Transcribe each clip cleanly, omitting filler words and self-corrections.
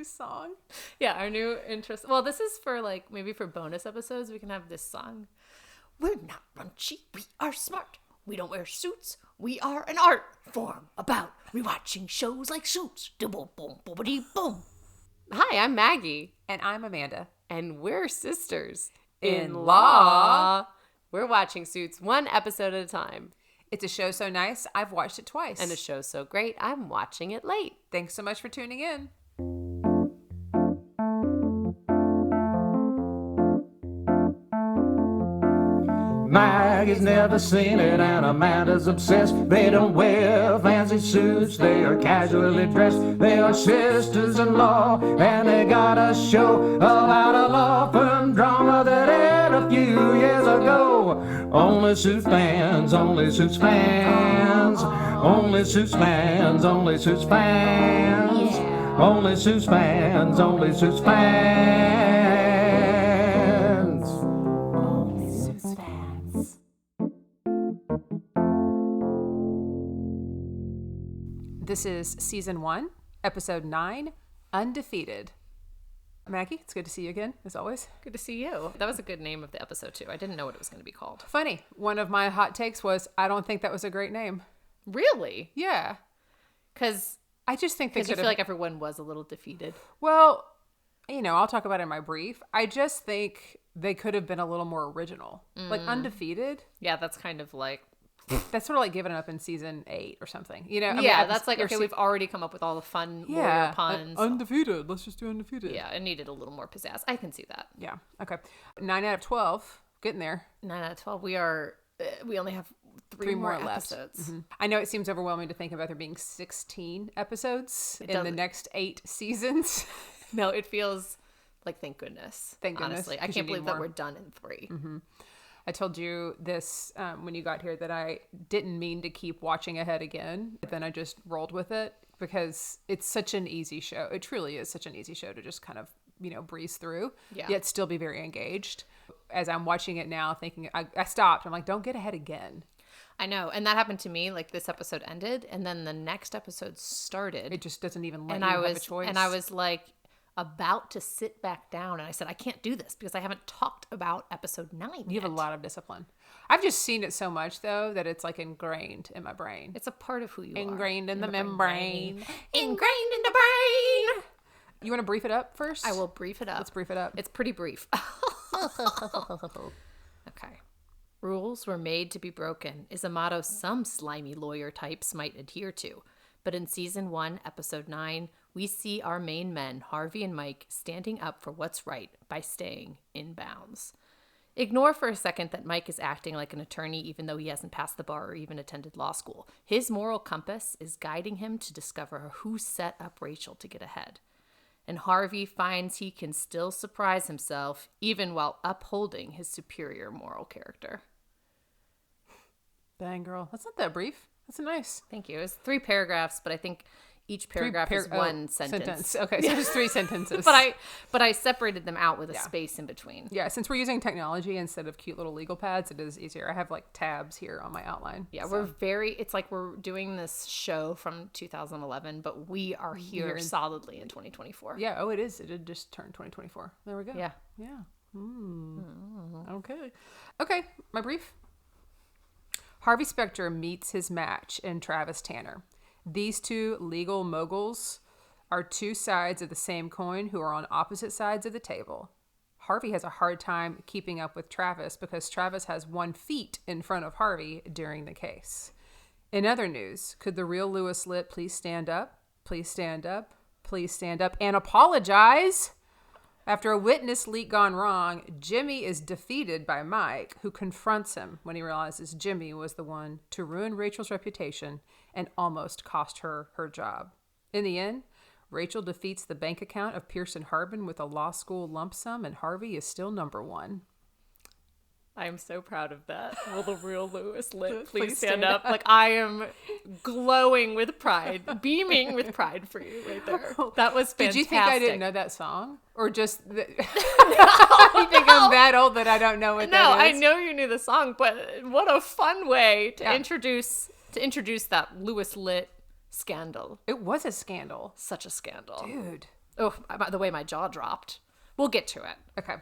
song. Yeah, our new intro. Well, this is for like maybe for bonus episodes. We can have this song. We're not raunchy. We are smart. We don't wear suits. We are an art form about rewatching shows like Suits. Boom, boom, boom, boom. Hi, I'm Maggie. And I'm Amanda. And we're sisters in law. We're watching Suits one episode at a time. It's a show so nice, I've watched it twice. And a show so great, I'm watching it late. Thanks so much for tuning in. Maggie's never seen it and Amanda's obsessed. They don't wear fancy suits, they are casually dressed. They are sisters-in-law and they got a show about a law firm drama that aired a few years ago. Only Suits fans, only Suits fans, only Suits fans, only Suits fans, only Suits fans, only Suits fans. Only Suits fans. This is season 1, episode 9, Undefeated. Maggie, it's good to see you again, as always. Good to see you. That was a good name of the episode, too. I didn't know what it was going to be called. Funny, one of my hot takes was, I don't think that was a great name. Really? Yeah. Because I just think they could you feel like everyone was a little defeated. Well, you know, I'll talk about it in my brief. I just think they could have been a little more original. Like Undefeated. Yeah, that's kind of like... That's sort of like giving up in season 8 or something. You know? That's like, okay, we've already come up with all the fun lawyer puns. Undefeated. Let's just do Undefeated. Yeah, it needed a little more pizzazz. I can see that. Yeah. Okay. 9 out of 12. Getting there. 9 out of 12. We only have three more episodes. Mm-hmm. I know it seems overwhelming to think about there being 16 episodes in the next 8 seasons. No, it feels like thank goodness. Thank goodness. Honestly, I can't believe that we're done in 3. Mm-hmm. I told you this when you got here that I didn't mean to keep watching ahead again. But then I just rolled with it because it's such an easy show. It truly is such an easy show to just kind of, you know, breeze through, yet still be very engaged. As I'm watching it now, thinking, I stopped. I'm like, don't get ahead again. I know. And that happened to me. Like this episode ended and then the next episode started. It just doesn't even let you have a choice. And I was like about to sit back down and I said, I can't do this because I haven't talked about episode 9 yet. You have a lot of discipline. I've just seen it so much though that it's like ingrained in my brain. It's a part of who you are. Ingrained in the membrane. Ingrained in the brain. You want to brief it up first? I will brief it up. Let's brief it up. It's pretty brief. Okay. Rules were made to be broken is a motto some slimy lawyer types might adhere to. But in season 1, episode 9, we see our main men, Harvey and Mike, standing up for what's right by staying in bounds. Ignore for a second that Mike is acting like an attorney even though he hasn't passed the bar or even attended law school. His moral compass is guiding him to discover who set up Rachel to get ahead. And Harvey finds he can still surprise himself even while upholding his superior moral character. Dang, girl. That's not that brief. That's nice. Thank you. It's 3 paragraphs, but I think each paragraph is one sentence. Okay, so just 3 sentences. But I separated them out with a space in between. Yeah, since we're using technology instead of cute little legal pads, it is easier. I have like tabs here on my outline. Yeah, it's like we're doing this show from 2011, but we are here solidly in 2024. Yeah, it is. It did just turn 2024. There we go. Yeah. Yeah. Okay, my brief. Harvey Specter meets his match in Travis Tanner. These 2 legal moguls are 2 sides of the same coin who are on opposite sides of the table. Harvey has a hard time keeping up with Travis because Travis has 1 feet in front of Harvey during the case. In other news, could the real Louis Litt please stand up? Please stand up. Please stand up and apologize? After a witness leak gone wrong, Jimmy is defeated by Mike, who confronts him when he realizes Jimmy was the one to ruin Rachel's reputation and almost cost her her job. In the end, Rachel defeats the bank account of Pearson Harbin with a law school lump sum, and Harvey is still number 1. I am so proud of that. Will the real Louis Litt please stand up? Like, I am glowing with pride, beaming with pride for you right there. That was fantastic. Did you think I didn't know that song? Or just... You think I'm that old that I don't know what that is? No, I know you knew the song, but what a fun way to introduce that Louis Litt scandal. It was a scandal. Such a scandal. Dude. Oh, by the way, my jaw dropped. We'll get to it. Okay.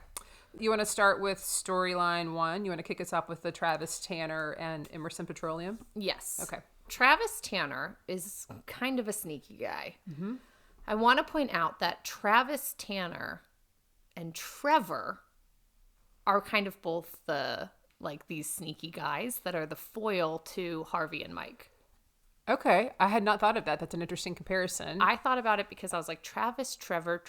You want to start with storyline 1? You want to kick us off with the Travis Tanner and Emerson Petroleum? Yes. Okay. Travis Tanner is kind of a sneaky guy. Mm-hmm. I want to point out that Travis Tanner and Trevor are kind of both these sneaky guys that are the foil to Harvey and Mike. Okay. I had not thought of that. That's an interesting comparison. I thought about it because I was like, Travis, Trevor.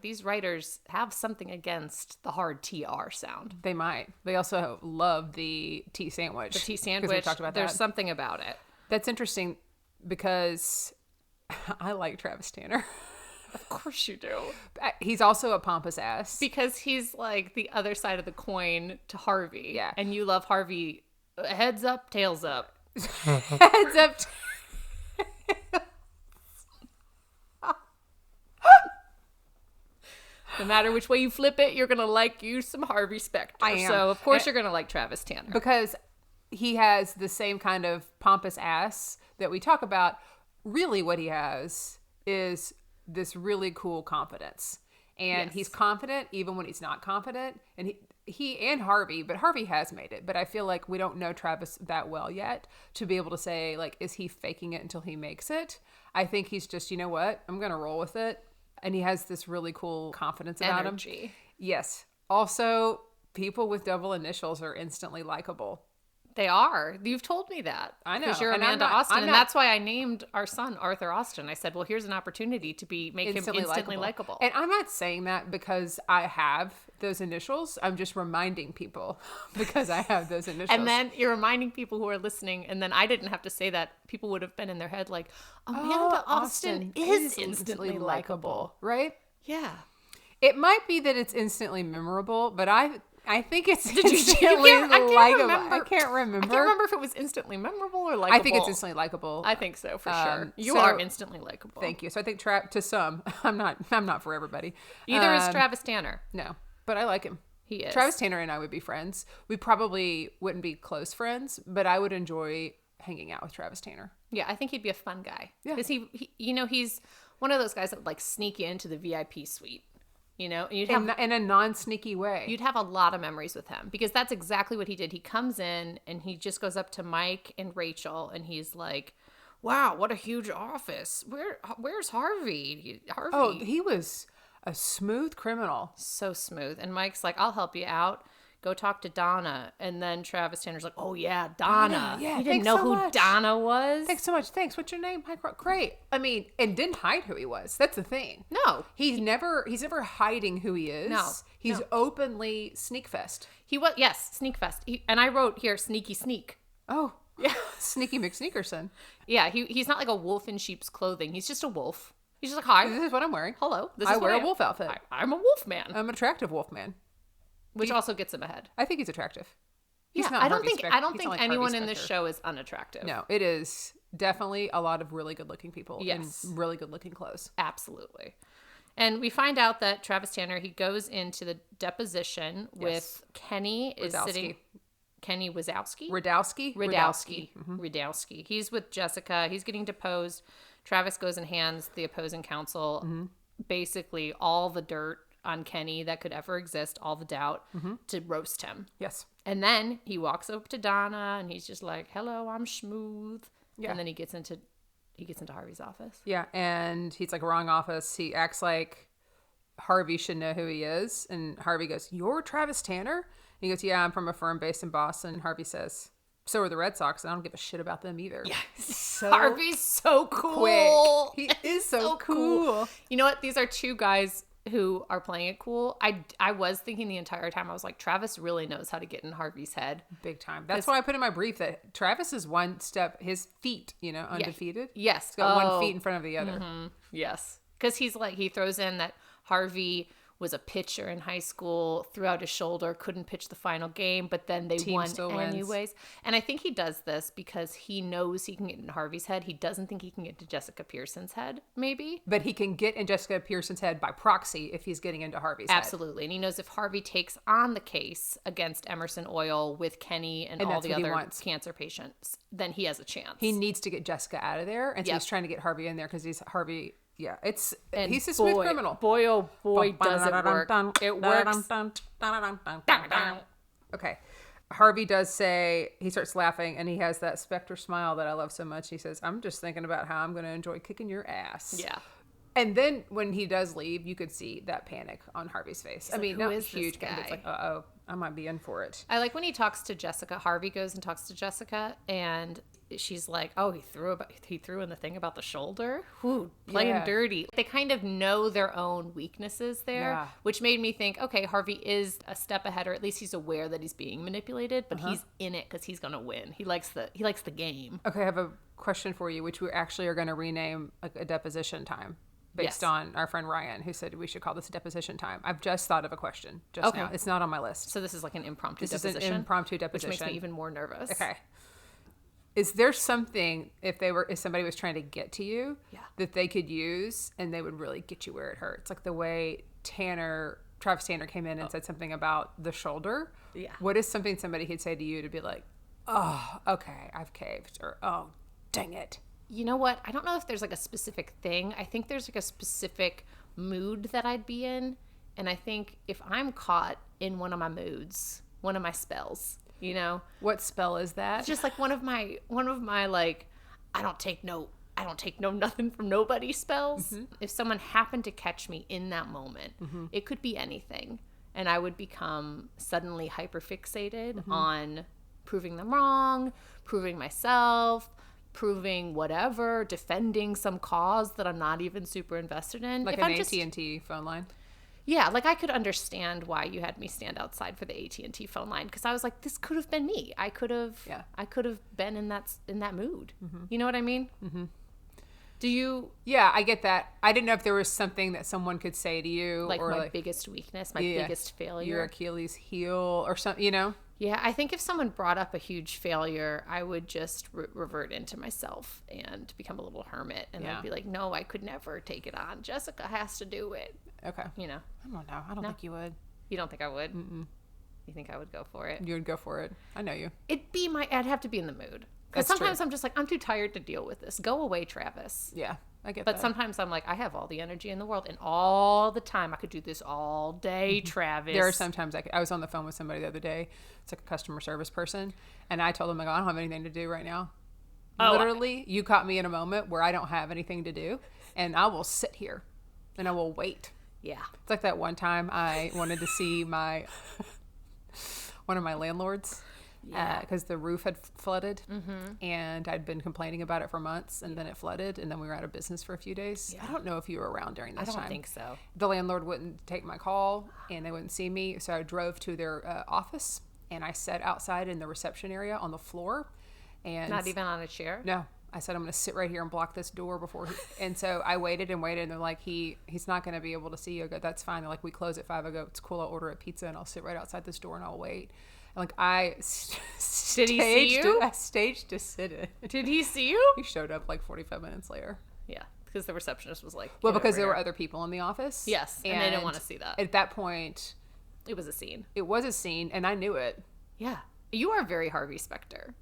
These writers have something against the hard TR sound. They might. They also love the tea sandwich. The tea sandwich. We talked about There's that. something about it. That's interesting because I like Travis Tanner. Of course you do. He's also a pompous ass. Because he's like the other side of the coin to Harvey. Yeah. And you love Harvey heads up, tails up. Heads up. No matter which way you flip it, you're going to like you some Harvey Specter. I am. So, of course, you're going to like Travis Tanner. Because he has the same kind of pompous ass that we talk about. Really what he has is this really cool confidence. And he's confident even when he's not confident. And he and Harvey, but Harvey has made it. But I feel like we don't know Travis that well yet to be able to say, like, is he faking it until he makes it? I think he's just, you know what? I'm going to roll with it. And he has this really cool confidence about him. Yes. Also, people with double initials are instantly likable. They are. You've told me that. I know. Because you're Amanda Austin. And that's why I named our son Arthur Austin. I said, well, here's an opportunity to make him instantly likable. And I'm not saying that because I have those initials. I'm just reminding people because I have those initials. And then you're reminding people who are listening. And then I didn't have to say that. People would have been in their head like, Amanda Austin is instantly likable. Right? Yeah. It might be that it's instantly memorable, but I think it's Did you instantly likable. I can't remember. I can't remember if it was instantly memorable or likable. I think it's instantly likable. I think so, for sure. You are instantly likable. Thank you. So I think to some, I'm not for everybody. Either is Travis Tanner. No, but I like him. He is. Travis Tanner and I would be friends. We probably wouldn't be close friends, but I would enjoy hanging out with Travis Tanner. Yeah, I think he'd be a fun guy. Yeah. Because he he's one of those guys that would like sneak you into the VIP suite. You know, and in a non-sneaky way. You'd have a lot of memories with him because that's exactly what he did. He comes in and he just goes up to Mike and Rachel and he's like, "Wow, what a huge office! Where's Harvey? Harvey? Oh, he was a smooth criminal. So smooth." And Mike's like, "I'll help you out. Go talk to Donna." And then Travis Tanner's like, "Oh yeah, Donna. Yeah, you didn't know who Donna was? Thanks so much. Thanks. What's your name? Mike. Great. I mean, and didn't hide who he was. That's the thing. No, he's never hiding who he is. No, he's openly sneak fest. He was sneak fest. And I wrote here sneaky sneak. Oh yeah, Sneaky McSneakerson. Yeah, he's not like a wolf in sheep's clothing. He's just a wolf. He's just like, hi, this is what I'm wearing. Hello, I wear a wolf outfit. I'm a wolf man. I'm an attractive wolf man. Which also gets him ahead. I think he's attractive. He's I don't think anyone in this show is unattractive. No, it is definitely a lot of really good looking people in really good looking clothes. Absolutely. And we find out that Travis Tanner, he goes into the deposition with Kenny Kenny Wazowski? Radowski. Mm-hmm. Radowski. He's with Jessica. He's getting deposed. Travis goes and hands the opposing counsel basically all the dirt on Kenny that could ever exist, all the doubt, to roast him. Yes. And then he walks up to Donna and he's just like, "Hello, I'm smooth." Yeah. And then he gets into Harvey's office. Yeah, and he's like, wrong office. He acts like Harvey should know who he is. And Harvey goes, "You're Travis Tanner?" And he goes, "Yeah, I'm from a firm based in Boston." And Harvey says, "So are the Red Sox, and I don't give a shit about them either." Yeah. Harvey's so cool. Quick. He is so cool. You know what? These are two guys who are playing it cool. I was thinking the entire time, I was like, Travis really knows how to get in Harvey's head. Big time. That's why I put in my brief that Travis is one step, his feet, undefeated. Yes. He's got 1 feet in front of the other. Mm-hmm. Yes. Because he throws in that Harvey was a pitcher in high school, threw out his shoulder, couldn't pitch the final game, but then they won anyways. Wins. And I think he does this because he knows he can get in Harvey's head. He doesn't think he can get to Jessica Pearson's head, maybe. But he can get in Jessica Pearson's head by proxy if he's getting into Harvey's head. Absolutely. And he knows if Harvey takes on the case against Emerson Oil with Kenny and all the other cancer patients, then he has a chance. He needs to get Jessica out of there. And so he's trying to get Harvey in there because Harvey Yeah, And he's a smooth criminal. Boy, oh boy, does it work. It works. Okay. Harvey does say, he starts laughing, and he has that Specter smile that I love so much. He says, I'm just thinking about how I'm going to enjoy kicking your ass. Yeah. And then when he does leave, you could see that panic on Harvey's face. I mean, who not is this huge panic. It's guy? like, uh-oh, I might be in for it. I like when he talks to Jessica. Harvey goes and talks to Jessica, and she's like, "Oh, he threw in the thing about the shoulder. Ooh, playing dirty." They kind of know their own weaknesses there, which made me think, okay, Harvey is a step ahead, or at least he's aware that he's being manipulated, but he's in it because he's gonna win. He likes the game. Okay, I have a question for you, which we actually are going to rename like a deposition time. Based on our friend Ryan, who said we should call this a deposition time. I've just thought of a question just now. It's not on my list. So this is like an impromptu This deposition. is an impromptu deposition. Which makes me even more nervous. Okay. Is there something, if somebody was trying to get to you, that they could use and they would really get you where it hurts? Like the way Travis Tanner came in and said something about the shoulder. Yeah. What is something somebody could say to you to be like, oh, okay, I've caved, or oh, dang it? You know what? I don't know if there's like a specific thing. I think there's like a specific mood that I'd be in. And I think if I'm caught in one of my moods, one of my spells, you know, What spell is that? it's just like one of my like, I don't take no nothing from nobody spells. If someone happened to catch me in that moment, it could be anything. And I would become suddenly hyperfixated on proving them wrong, proving myself, proving whatever, defending some cause that I'm not even super invested in. Like if an I'm just, AT&T phone line? yeah, like I could understand why you had me stand outside for the AT&T phone line, because I was like, this could have been me. I could have been in that mood. You know what I mean? Do you? Yeah, I get that. I didn't know if there was something that someone could say to you, Like or my biggest weakness, my biggest failure, your Achilles heel, or something. You know? Yeah, I think if someone brought up a huge failure, I would just revert into myself and become a little hermit. And I'd be like, no, I could never take it on. Jessica has to do it. Okay. You know? I don't know. I don't think you would. You don't think I would? You think I would go for it? You would go for it. I know you. I'd have to be in the mood. Because sometimes I'm just like, I'm too tired to deal with this. Go away, Travis. Yeah, I get But that. sometimes I'm like, I have all the energy in the world and all the time. I could do this all day, Travis. There are sometimes I was on the phone with somebody the other day. It's like a customer service person. And I told them, like, I don't have anything to do right now. Literally, you caught me in a moment where I don't have anything to do. And I will sit here and I will wait. Yeah. It's like that one time I wanted to see one of my landlords. Because the roof had flooded, and I'd been complaining about it for months, and then it flooded, and then we were out of business for a few days. I don't know if you were around during this time. I don't think so. The landlord wouldn't take my call, and they wouldn't see me, so I drove to their office, and I sat outside in the reception area on the floor. And Not even on a chair? No. I said, I'm going to sit right here and block this door before and so I waited and waited, and they're like, he's not going to be able to see you. I go, that's fine. They're like, we close at 5. I go, it's cool. I'll order a pizza, and I'll sit right outside this door, and I'll wait. Like I Did he see you? I staged a sit-in. Did he see you? He showed up like 45 minutes later. Yeah, because the receptionist was like, well, because there were other people in the office. Yes, and they didn't want to see that. At that point, it was a scene. It was a scene, and I knew it. Yeah, you are very Harvey Specter.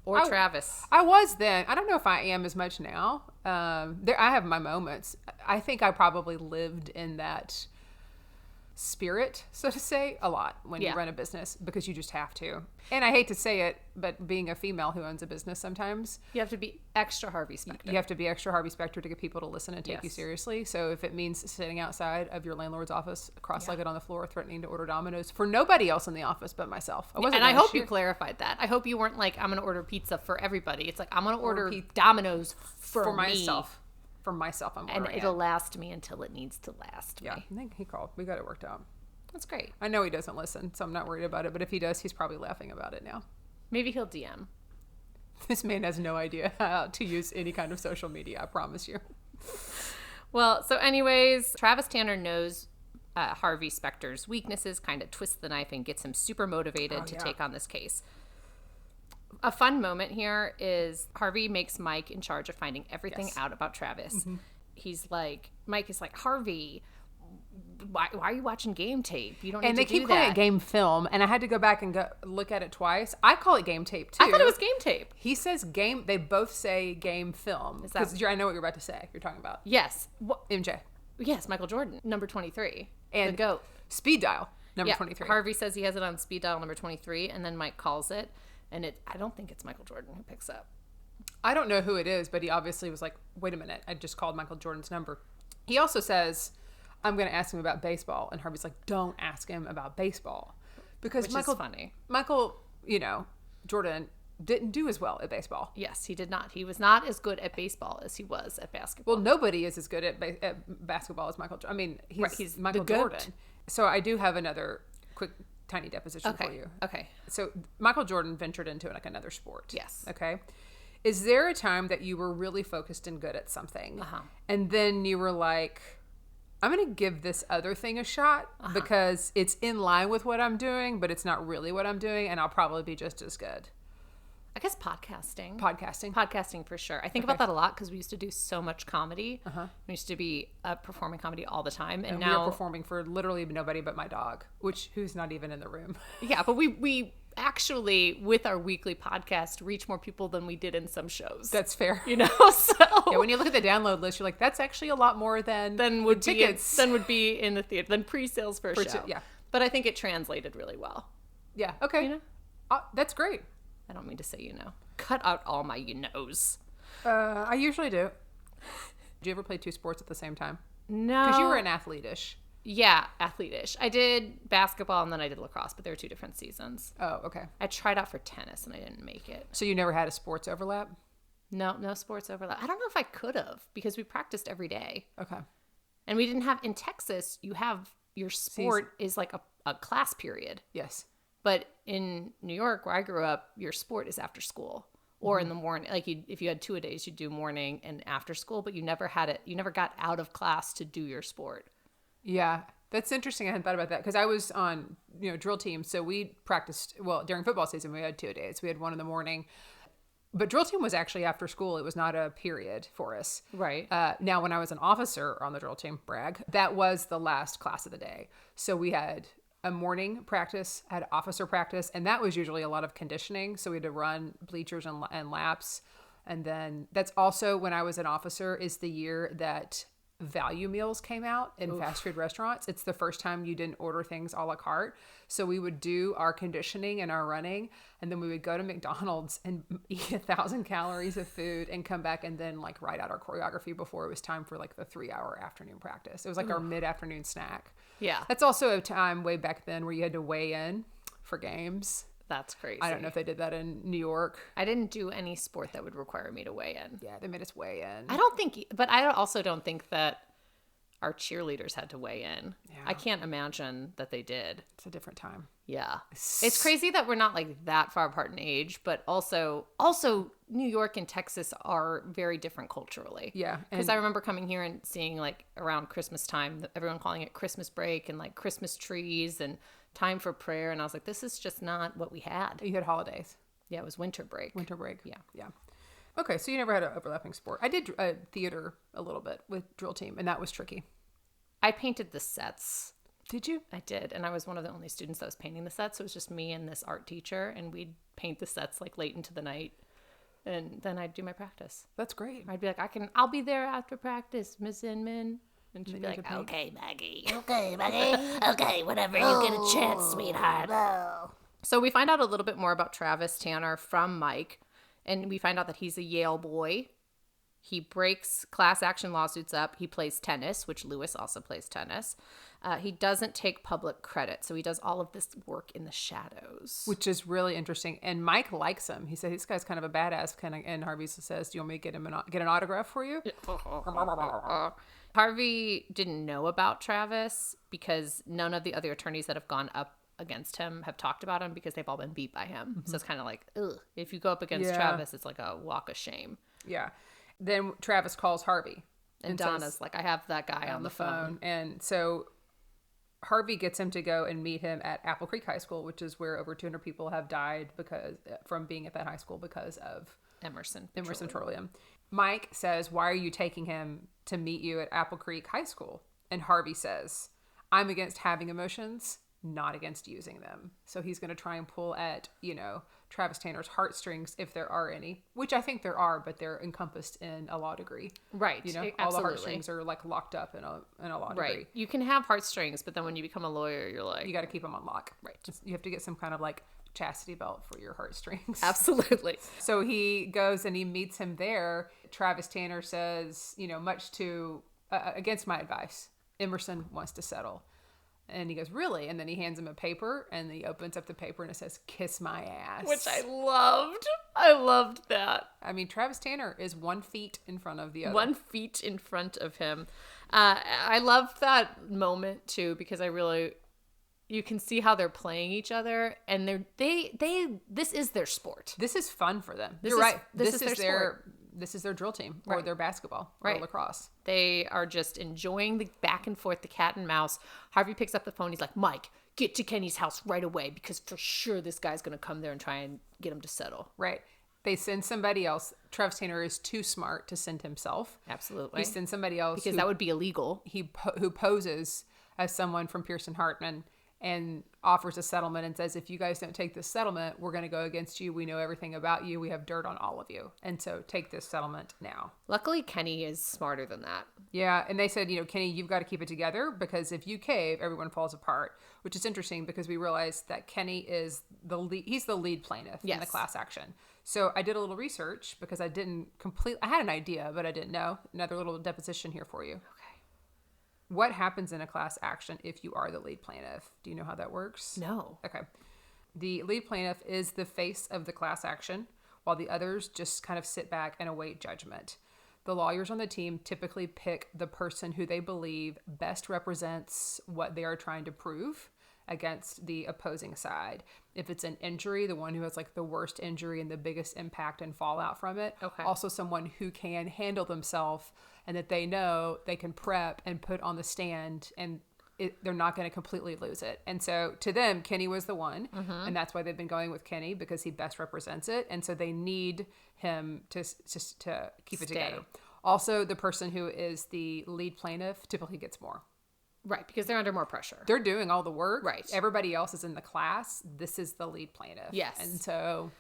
Or Travis. I was then. I don't know if I am as much now. I have my moments. I think I probably lived in that spirit, so to say, a lot when you run a business, because you just have to. And I hate to say it, but being a female who owns a business, sometimes you have to be extra Harvey Specter. You have to be extra Harvey Specter to get people to listen and take you seriously. So if it means sitting outside of your landlord's office, cross-legged on the floor, threatening to order Domino's for nobody else in the office but myself. I hope you clarified that. I hope you weren't like, I'm going to order pizza for everybody. It's like, I'm going to order Domino's for myself. For myself, I'm ordering and it'll last me until it needs to last me. Yeah, I think he called. We got it worked out. That's great. I know he doesn't listen, so I'm not worried about it. But if he does, he's probably laughing about it now. Maybe he'll DM. This man has no idea how to use any kind of social media, I promise you. Well, so anyways, Travis Tanner knows Harvey Specter's weaknesses, kind of twists the knife and gets him super motivated to take on this case. A fun moment here is Harvey makes Mike in charge of finding everything out about Travis. He's like, Mike is like, Harvey, why are you watching game tape? You don't need And to they do keep calling that. it game film, and I had to go back and go look at it twice. I call it game tape too. I thought it was game tape. He says game. They both say game film. Is that- Because I know what you're about to say. You're talking about Yes. MJ Yes, Michael Jordan, number 23. and the GOAT. Speed dial number Yeah, 23. Harvey says he has it on speed dial number 23, and then Mike calls it, and I don't think it's Michael Jordan who picks up. I don't know who it is, but he obviously was like, "Wait a minute, I just called Michael Jordan's number." He also says, "I'm going to ask him about baseball," and Harvey's like, "Don't ask him about baseball," because Which is funny. Michael, Jordan didn't do as well at baseball. Yes, he did not. He was not as good at baseball as he was at basketball. Well, nobody is as good at basketball as Michael. I mean, he's Michael the GOAT. Jordan. So I do have another quick, tiny deposition for you. Okay. So Michael Jordan ventured into like another sport. Yes. Okay. Is there a time that you were really focused and good at something, and then you were like, "I'm going to give this other thing a shot because it's in line with what I'm doing, but it's not really what I'm doing, and I'll probably be just as good." I guess podcasting. Podcasting For sure. I think about that a lot because we used to do so much comedy. We used to be performing comedy all the time, and we now are performing for literally nobody but my dog, who's not even in the room. Yeah, but we actually, with our weekly podcast, reach more people than we did in some shows. That's fair. So Yeah, when you look at the download list, you're like, that's actually a lot more than would tickets. would be in the theater, than pre-sales for a show. Yeah. But I think it translated really well. Yeah. Okay. That's great. I don't mean to say Cut out all my knows. I usually do. Did you ever play two sports at the same time? No. Because you were an athlete-ish. Yeah, athlete-ish. I did basketball and then I did lacrosse, but they were two different seasons. Oh, okay. I tried out for tennis and I didn't make it. So you never had a sports overlap? No sports overlap. I don't know if I could have because we practiced every day. Okay. And we didn't have, in Texas, you have, your sport is like a class period. Yes. But in New York, where I grew up, your sport is after school or in the morning. Like if you had 2-a-days, you'd do morning and after school, but you never had it. You never got out of class to do your sport. Yeah. That's interesting. I hadn't thought about that because I was on, drill team. So we practiced, during football season, we had 2-a-days. We had one in the morning. But drill team was actually after school. It was not a period for us. Right. Now, when I was an officer on the drill team, brag, that was the last class of the day. So we had a morning practice, had officer practice, and that was usually a lot of conditioning. So we had to run bleachers and laps. And then that's also, when I was an officer, is the year that value meals came out in fast food restaurants. It's the first time you didn't order things a la carte. So we would do our conditioning and our running, and then we would go to McDonald's and eat 1,000 calories of food and come back and then like write out our choreography before it was time for like the 3-hour afternoon practice. It was like our mid-afternoon snack. Yeah. That's also a time way back then where you had to weigh in for games. That's crazy. I don't know if they did that in New York. I didn't do any sport that would require me to weigh in. Yeah, they made us weigh in. But I also don't think that our cheerleaders had to weigh in. Yeah. I can't imagine that they did. It's a different time. Yeah. It's crazy that we're not like that far apart in age, but also New York and Texas are very different culturally. Yeah. Because I remember coming here and seeing like around Christmas time, everyone calling it Christmas break and like Christmas trees and time for prayer. And I was like, this is just not what we had. You had holidays. Yeah, it was winter break. Winter break. Yeah. Yeah. Okay, so you never had an overlapping sport. I did theater a little bit with drill team, and that was tricky. I painted the sets. Did you? I did. And I was one of the only students that was painting the sets. So it was just me and this art teacher, and we'd paint the sets like late into the night. And then I'd do my practice. That's great. I'd be like, I'll be there after practice, Miss Inman. And she'd be like, okay, Maggie. Okay, Maggie. Okay, whenever you get a chance, sweetheart. So we find out a little bit more about Travis Tanner from Mike. And we find out that he's a Yale boy. He breaks class action lawsuits up. He plays tennis, which Louis also plays tennis. He doesn't take public credit. So he does all of this work in the shadows. Which is really interesting. And Mike likes him. He said, this guy's kind of a badass. And Harvey says, do you want me to get an autograph for you? Harvey didn't know about Travis because none of the other attorneys that have gone up against him have talked about him because they've all been beat by him. Mm-hmm. So it's kind of like, ugh. If you go up against Travis, it's like a walk of shame. Yeah. Then Travis calls Harvey. And Donna's like, I have that guy on the phone. And so Harvey gets him to go and meet him at Apple Creek High School, which is where over 200 people have died from being at that high school because of Emerson Petroleum. Mike says, why are you taking him to meet you at Apple Creek High School? And Harvey says, I'm against having emotions, not against using them. So he's going to try and pull at, Travis Tanner's heartstrings, if there are any, which I think there are, but they're encompassed in a law degree. Right. All the heartstrings are like locked up in a law degree. Right. You can have heartstrings, but then when you become a lawyer, you're like, you got to keep them on lock. Right. You have to get some kind of like chastity belt for your heartstrings. Absolutely. So he goes and he meets him there. Travis Tanner says, much to against my advice, Emerson wants to settle. And he goes, really? And then he hands him a paper, and he opens up the paper, and it says, kiss my ass. Which I loved. I loved that. I mean, Travis Tanner is 1 feet in front of the other. 1 feet in front of him. I loved that moment, too, because you can see how they're playing each other, and this is their sport. This is fun for them. You're right. This is their sport. This is their drill team or their basketball or lacrosse. They are just enjoying the back and forth, the cat and mouse. Harvey picks up the phone. He's like, Mike, get to Kenny's house right away because for sure this guy's going to come there and try and get him to settle. Right. They send somebody else. Travis Tanner is too smart to send himself. Absolutely. He sends somebody else. Because that would be illegal. Who poses as someone from Pearson Hartman and offers a settlement and says, if you guys don't take this settlement, we're going to go against you. We know everything about you. We have dirt on all of you. And so take this settlement now. Luckily, Kenny is smarter than that. Yeah. And they said, Kenny, you've got to keep it together because if you cave, everyone falls apart, which is interesting because we realized that Kenny is he's the lead plaintiff in the class action. So I did a little research because I had an idea, but I didn't know. Another little deposition here for you. What happens in a class action if you are the lead plaintiff? Do you know how that works? No. Okay. The lead plaintiff is the face of the class action, while the others just kind of sit back and await judgment. The lawyers on the team typically pick the person who they believe best represents what they are trying to prove against the opposing side. If it's an injury, the one who has like the worst injury and the biggest impact and fallout from it. Okay. Also someone who can handle themselves and that they know they can prep and put on the stand and they're not going to completely lose it. And so to them, Kenny was the one. Mm-hmm. And that's why they've been going with Kenny because he best represents it. And so they need him to keep it together. Also, the person who is the lead plaintiff typically gets more. Right, because they're under more pressure. They're doing all the work. Right. Everybody else is in the class. This is the lead plaintiff. Yes. And so...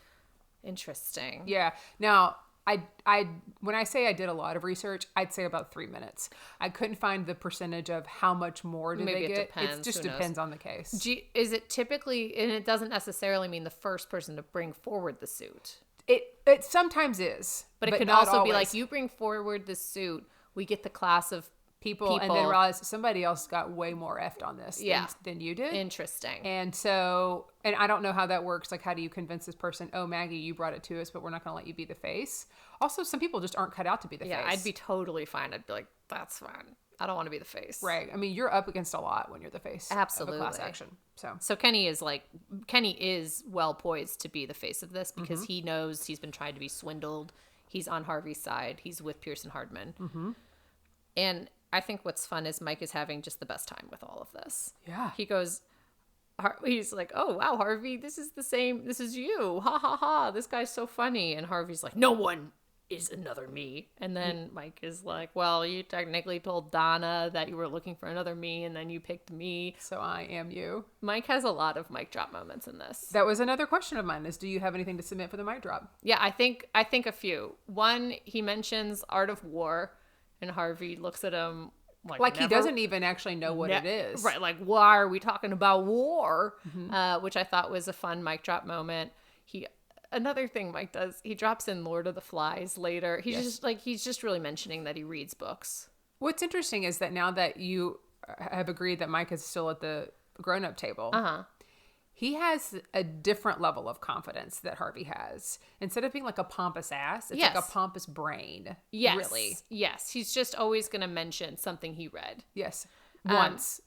Interesting. Yeah. Now, I when I say I did a lot of research, I'd say about 3 minutes. I couldn't find the percentage of how much more do Maybe they it get. depends. It just depends on the case. Is it typically, and it doesn't necessarily mean the first person to bring forward the suit. It sometimes is. But it can not also always. be like, you bring forward the suit, we get the class of people and then realize somebody else got way more effed on this than you did. Interesting. And so, and I don't know how that works. Like, how do you convince this person, oh, Maggie, you brought it to us, but we're not going to let you be the face. Also, some people just aren't cut out to be the face. Yeah, I'd be totally fine. I'd be like, that's fine. I don't want to be the face. Right. I mean, you're up against a lot when you're the face Absolutely. of a class action. So Kenny is well poised to be the face of this because he knows he's been trying to be swindled. He's on Harvey's side. He's with Pearson Hardman. Mm-hmm. And I think what's fun is Mike is having just the best time with all of this. Yeah. He's like, oh, wow, Harvey, this is you. Ha, ha, ha. This guy's so funny. And Harvey's like, no one is another me. And then Mike is like, well, you technically told Donna that you were looking for another me, and then you picked me. So I am you. Mike has a lot of mic drop moments in this. That was another question of mine is, do you have anything to submit for the mic drop? Yeah, I think a few. One, he mentions Art of War. And Harvey looks at him like he doesn't even actually know what it is. Right, like, why are we talking about war? Mm-hmm. Which I thought was a fun mic drop moment. Another thing Mike does, he drops in Lord of the Flies later. He's just really mentioning that he reads books. What's interesting is that now that you have agreed that Mike is still at the grown-up table, he has a different level of confidence that Harvey has. Instead of being like a pompous ass, it's like a pompous brain. Yes. Really. Yes. He's just always going to mention something he read. Yes. Once.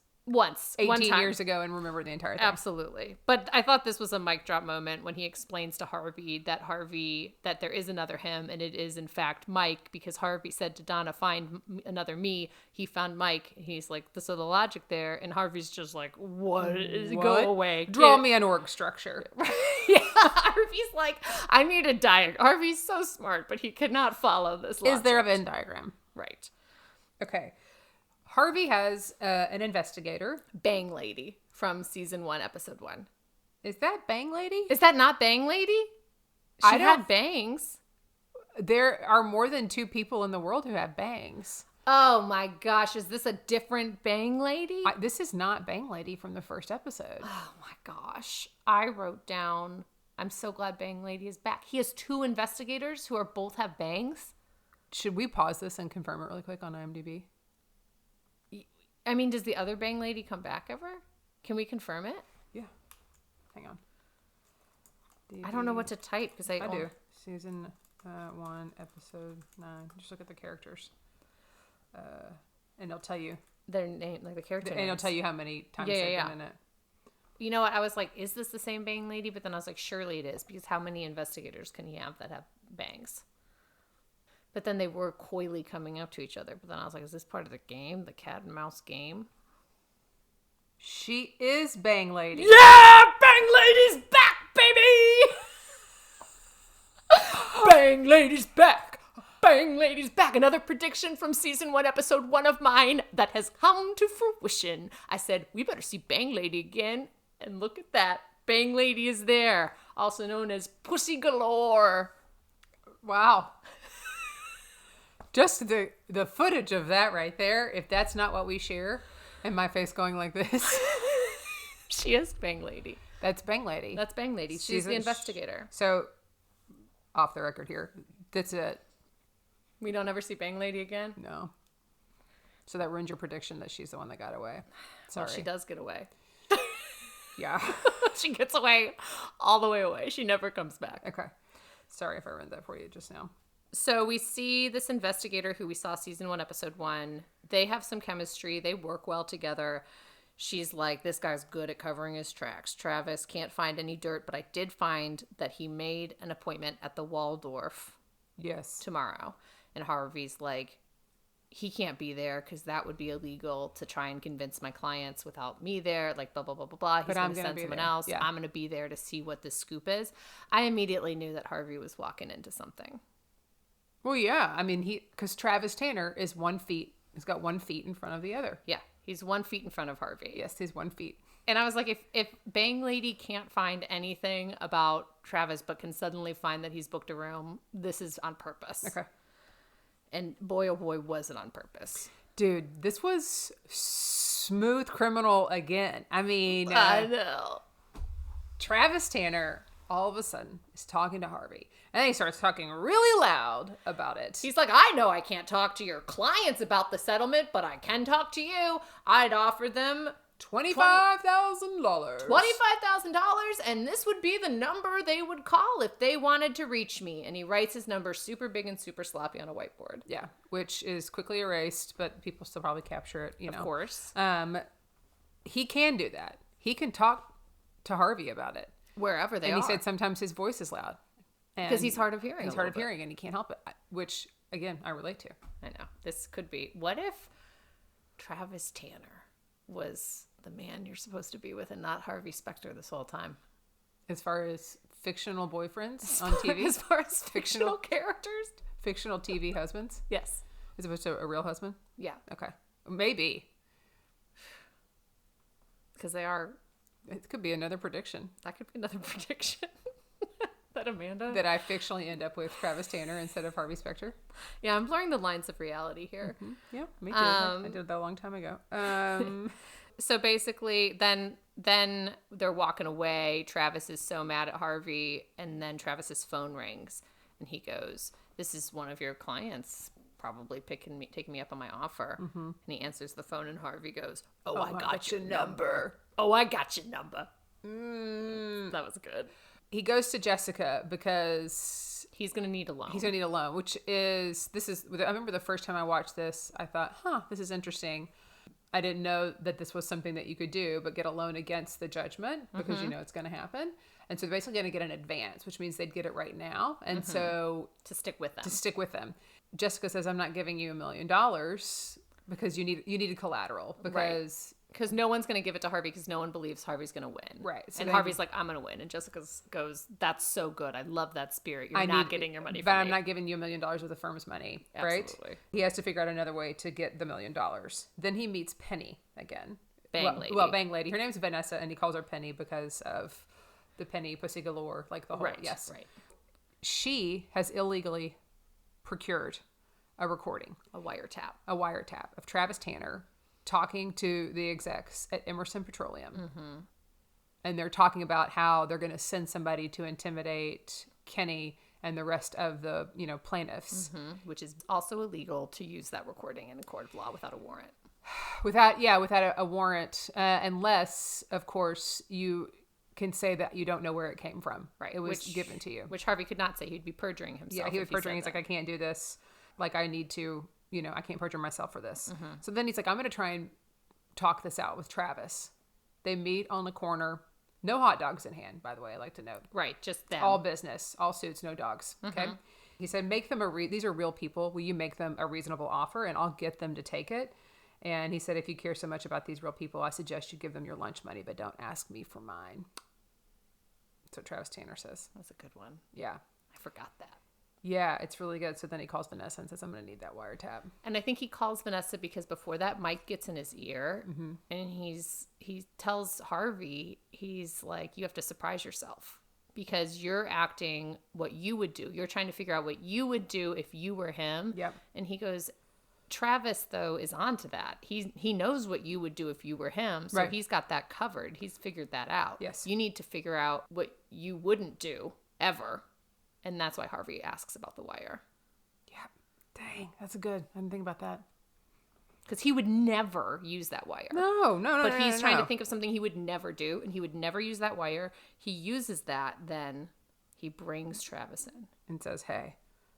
18 years ago and remember the entire thing. Absolutely. But I thought this was a mic drop moment when he explains to Harvey that there is another him and it is in fact Mike, because Harvey said to Donna, find another me. He found Mike. He's like, so the logic there. And Harvey's just like, what? Go away. Draw me an org structure. Yeah. Harvey's like, I need a diagram. Harvey's so smart, but he cannot follow this logic. Is there a Venn diagram? Right. Okay. Harvey has an investigator. Bang Lady from season 1, episode 1. Is that Bang Lady? Is that not Bang Lady? She had bangs. There are more than 2 people in the world who have bangs. Oh my gosh, is this a different Bang Lady? This is not Bang Lady from the first episode. Oh my gosh. I wrote down, I'm so glad Bang Lady is back. He has 2 investigators who both have bangs. Should we pause this and confirm it really quick on IMDb? I mean, does the other Bang Lady come back ever? Can we confirm it? Yeah. Hang on. I don't know what to type because I do. Season 1, episode 9. Just look at the characters. And it'll tell you their name, like the character names. And it'll tell you how many times they've been in it. You know what? I was like, is this the same Bang Lady? But then I was like, surely it is, because how many investigators can he have that have bangs? But then they were coyly coming up to each other. But then I was like, is this part of the game? The cat and mouse game? She is Bang Lady. Yeah! Bang Lady's back, baby! Bang Lady's back! Bang Lady's back! Another prediction from season 1, episode 1 of mine that has come to fruition. I said, we better see Bang Lady again. And look at that. Bang Lady is there. Also known as Pussy Galore. Wow. Just the footage of that right there, if that's not what we share, and my face going like this. She is Bang Lady. That's Bang Lady. That's Bang Lady. She's the investigator. So, off the record here, that's it. We don't ever see Bang Lady again? No. So that ruins your prediction that she's the one that got away. Sorry. Well, she does get away. Yeah. She gets away all the way away. She never comes back. Okay. Sorry if I ruined that for you just now. So we see this investigator who we saw season 1, episode 1. They have some chemistry. They work well together. She's like, this guy's good at covering his tracks. Travis can't find any dirt, but I did find that he made an appointment at the Waldorf. Yes. Tomorrow. And Harvey's like, he can't be there because that would be illegal to try and convince my clients without me there. Like, blah, blah, blah, blah, blah. He's going to send someone else. Yeah. I'm going to be there to see what this scoop is. I immediately knew that Harvey was walking into something. Well, yeah. I mean, because Travis Tanner is 1 feet. He's got 1 feet in front of the other. Yeah. He's 1 feet in front of Harvey. Yes, he's 1 feet. And I was like, if Bang Lady can't find anything about Travis but can suddenly find that he's booked a room, this is on purpose. Okay. And boy, oh boy, was it on purpose. Dude, this was smooth criminal again. I mean, I know. Travis Tanner all of a sudden is talking to Harvey. And then he starts talking really loud about it. He's like, I know I can't talk to your clients about the settlement, but I can talk to you. I'd offer them $25,000. $25,000, and this would be the number they would call if they wanted to reach me. And he writes his number super big and super sloppy on a whiteboard. Yeah, which is quickly erased, but people still probably capture it, you know. Of course. He can do that. He can talk to Harvey about it. Wherever they are. And he said sometimes his voice is loud. Because he's hard of hearing. He's hard of hearing, and he can't help it, which, again, I relate to. I know. This could be. What if Travis Tanner was the man you're supposed to be with and not Harvey Specter this whole time? As far as fictional boyfriends on TV? As far as fictional characters? Fictional TV husbands? Yes. As opposed to a real husband? Yeah. Okay. Maybe. Because they are. It could be another prediction. That could be another prediction. That Amanda? That I fictionally end up with Travis Tanner instead of Harvey Specter. Yeah, I'm blurring the lines of reality here. Mm-hmm. Yeah, me too. I did that a long time ago. So basically, then they're walking away. Travis is so mad at Harvey, and then Travis's phone rings, and he goes, "This is one of your clients, probably taking me up on my offer." Mm-hmm. And he answers the phone, and Harvey goes, "Oh, I got your number. Oh, I got your number." That was good. He goes to Jessica because he's going to need a loan. He's going to need a loan, I remember the first time I watched this, I thought, this is interesting. I didn't know that this was something that you could do, but get a loan against the judgment because you know it's going to happen. And so they're basically going to get an advance, which means they'd get it right now. And so to stick with them. Jessica says, I'm not giving you $1 million because you needed collateral because Because no one's going to give it to Harvey because no one believes Harvey's going to win. Right. So and Harvey's like, I'm going to win. And Jessica goes, that's so good. I love that spirit. You're not getting your money from me. But I'm not giving you $1 million of the firm's money, Absolutely. right? He has to figure out another way to get the $1 million. Then he meets Penny again. Bang lady. Well, Bang Lady. Her name's Vanessa, and he calls her Penny because of the Penny Pussy Galore, like the whole, Right. yes. Right. She has illegally procured a recording. A wiretap Of Travis Tanner talking to the execs at Emerson Petroleum. Mm-hmm. And they're talking about how they're going to send somebody to intimidate Kenny and the rest of the, plaintiffs. Mm-hmm. Which is also illegal to use that recording in a court of law without a warrant. Without a warrant, unless, of course, you can say that you don't know where it came from. Right. It was given to you. Which Harvey could not say. He'd be perjuring himself. Yeah, he was perjuring. He's like, I can't do this. Like, I need to, I can't perjure myself for this. Mm-hmm. So then he's like, I'm going to try and talk this out with Travis. They meet on the corner. No hot dogs in hand, by the way, I like to note. Right, just them. All business, all suits, no dogs. Okay. Mm-hmm. He said, make them these are real people. Will you make them a reasonable offer and I'll get them to take it? And he said, if you care so much about these real people, I suggest you give them your lunch money, but don't ask me for mine. That's what Travis Tanner says. That's a good one. Yeah. I forgot that. Yeah, it's really good. So then he calls Vanessa and says, I'm going to need that wiretap. And I think he calls Vanessa because before that, Mike gets in his ear and he tells Harvey, he's like, you have to surprise yourself because you're acting what you would do. You're trying to figure out what you would do if you were him. Yep. And he goes, Travis, though, is onto that. He knows what you would do if you were him. So he's got that covered. He's figured that out. Yes. You need to figure out what you wouldn't do ever. And that's why Harvey asks about the wire. Yeah. Dang, that's good. I didn't think about that. Because he would never use that wire. No. But he's trying to think of something he would never do, and he would never use that wire. He uses that, then he brings Travis in. And says, hey,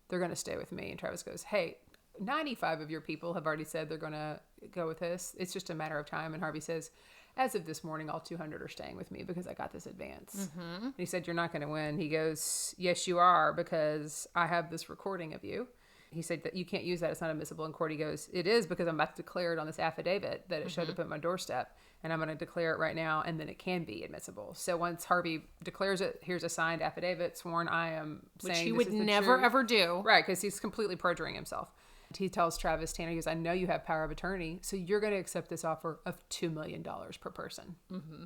they're going to stay with me. And Travis goes, hey, 95 of your people have already said they're going to go with this. It's just a matter of time. And Harvey says, as of this morning, all 200 are staying with me because I got this advance. Mm-hmm. And he said, you're not going to win. He goes, yes, you are, because I have this recording of you. He said that you can't use that. It's not admissible in court. He goes, it is because I'm about to declare it on this affidavit that it showed up at my doorstep. And I'm going to declare it right now. And then it can be admissible. So once Harvey declares it, here's a signed affidavit sworn. I am saying which he this would is the never, truth. ever do. Right, because he's completely perjuring himself. He tells Travis Tanner, he goes, I know you have power of attorney, so you're going to accept this offer of $2 million per person. Mm-hmm.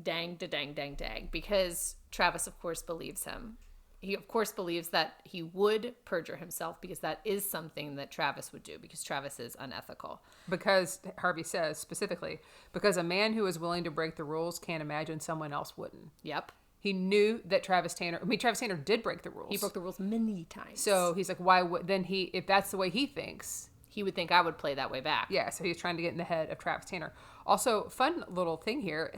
Dang. Because Travis, of course, believes him. He, of course, believes that he would perjure himself because that is something that Travis would do because Travis is unethical. Because, Harvey says specifically, because a man who is willing to break the rules can't imagine someone else wouldn't. Yep. He knew that Travis Tanner did break the rules. He broke the rules many times. So he's like, why would, then if that's the way he thinks. He would think I would play that way back. Yeah, so he's trying to get in the head of Travis Tanner. Also, fun little thing here.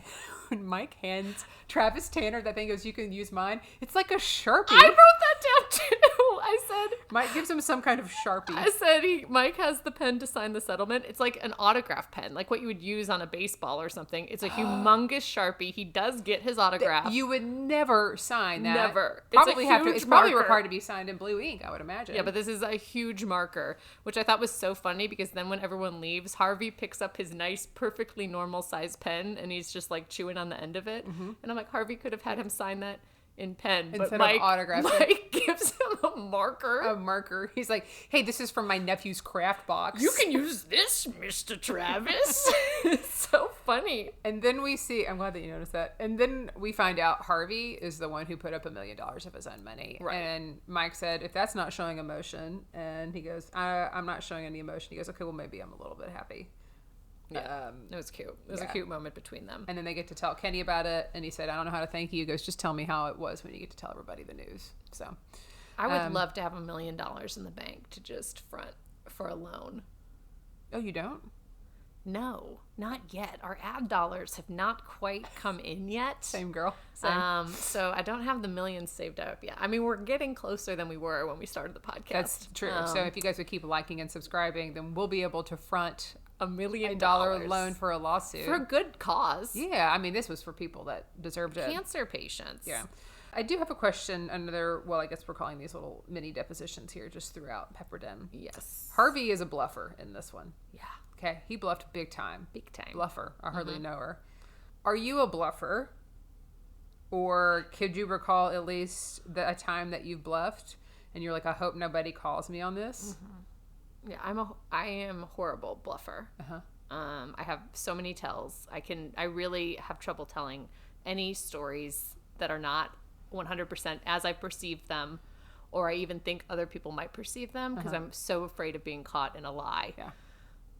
When Mike hands Travis Tanner that thing, goes, you can use mine. It's like a Sharpie. I wrote that down too. I said... Mike gives him some kind of Sharpie. I said Mike has the pen to sign the settlement. It's like an autograph pen, like what you would use on a baseball or something. It's a humongous Sharpie. He does get his autograph. You would never sign that. Never. It's probably required to be signed in blue ink, I would imagine. Yeah, but this is a huge marker, which I thought was so funny because then when everyone leaves, Harvey picks up his nice, perfectly normal size pen and he's just like chewing on the end of it. Mm-hmm. And I'm like, Harvey could have had him sign that in pen, instead but Mike, of autograph. Mike gives him a marker. He's like, hey, this is from my nephew's craft box. You can use this, Mr. Travis. It's so funny. And then we see, I'm glad that you noticed that. And then we find out Harvey is the one who put up $1 million of his own money. Right. And Mike said, if that's not showing emotion, and he goes, I'm not showing any emotion. He goes, okay, well, maybe I'm a little bit happy. Yeah, it was cute. It was a cute moment between them. And then they get to tell Kenny about it, and he said, I don't know how to thank you. He goes, just tell me how it was when you get to tell everybody the news. So I would love to have $1 million in the bank to just front for a loan. Oh, you don't? No, not yet. Our ad dollars have not quite come in yet. Same girl. Same. So I don't have the millions saved up yet. I mean, we're getting closer than we were when we started the podcast. That's true. So if you guys would keep liking and subscribing, then we'll be able to front $1 million loan for a lawsuit. For a good cause. Yeah, I mean, this was for people that deserved it. Cancer patients. Yeah. I do have a question. I guess we're calling these little mini depositions here just throughout peppered in. Yes. Harvey is a bluffer in this one. Yeah. Okay. He bluffed big time. Big time. Bluffer. I hardly know her. Are you a bluffer? Or could you recall at least a time that you've bluffed and you're like, I hope nobody calls me on this? Yeah, I am a horrible bluffer. I have so many tells. I really have trouble telling any stories that are not 100% as I perceive them, or I even think other people might perceive them, because I'm so afraid of being caught in a lie. Yeah.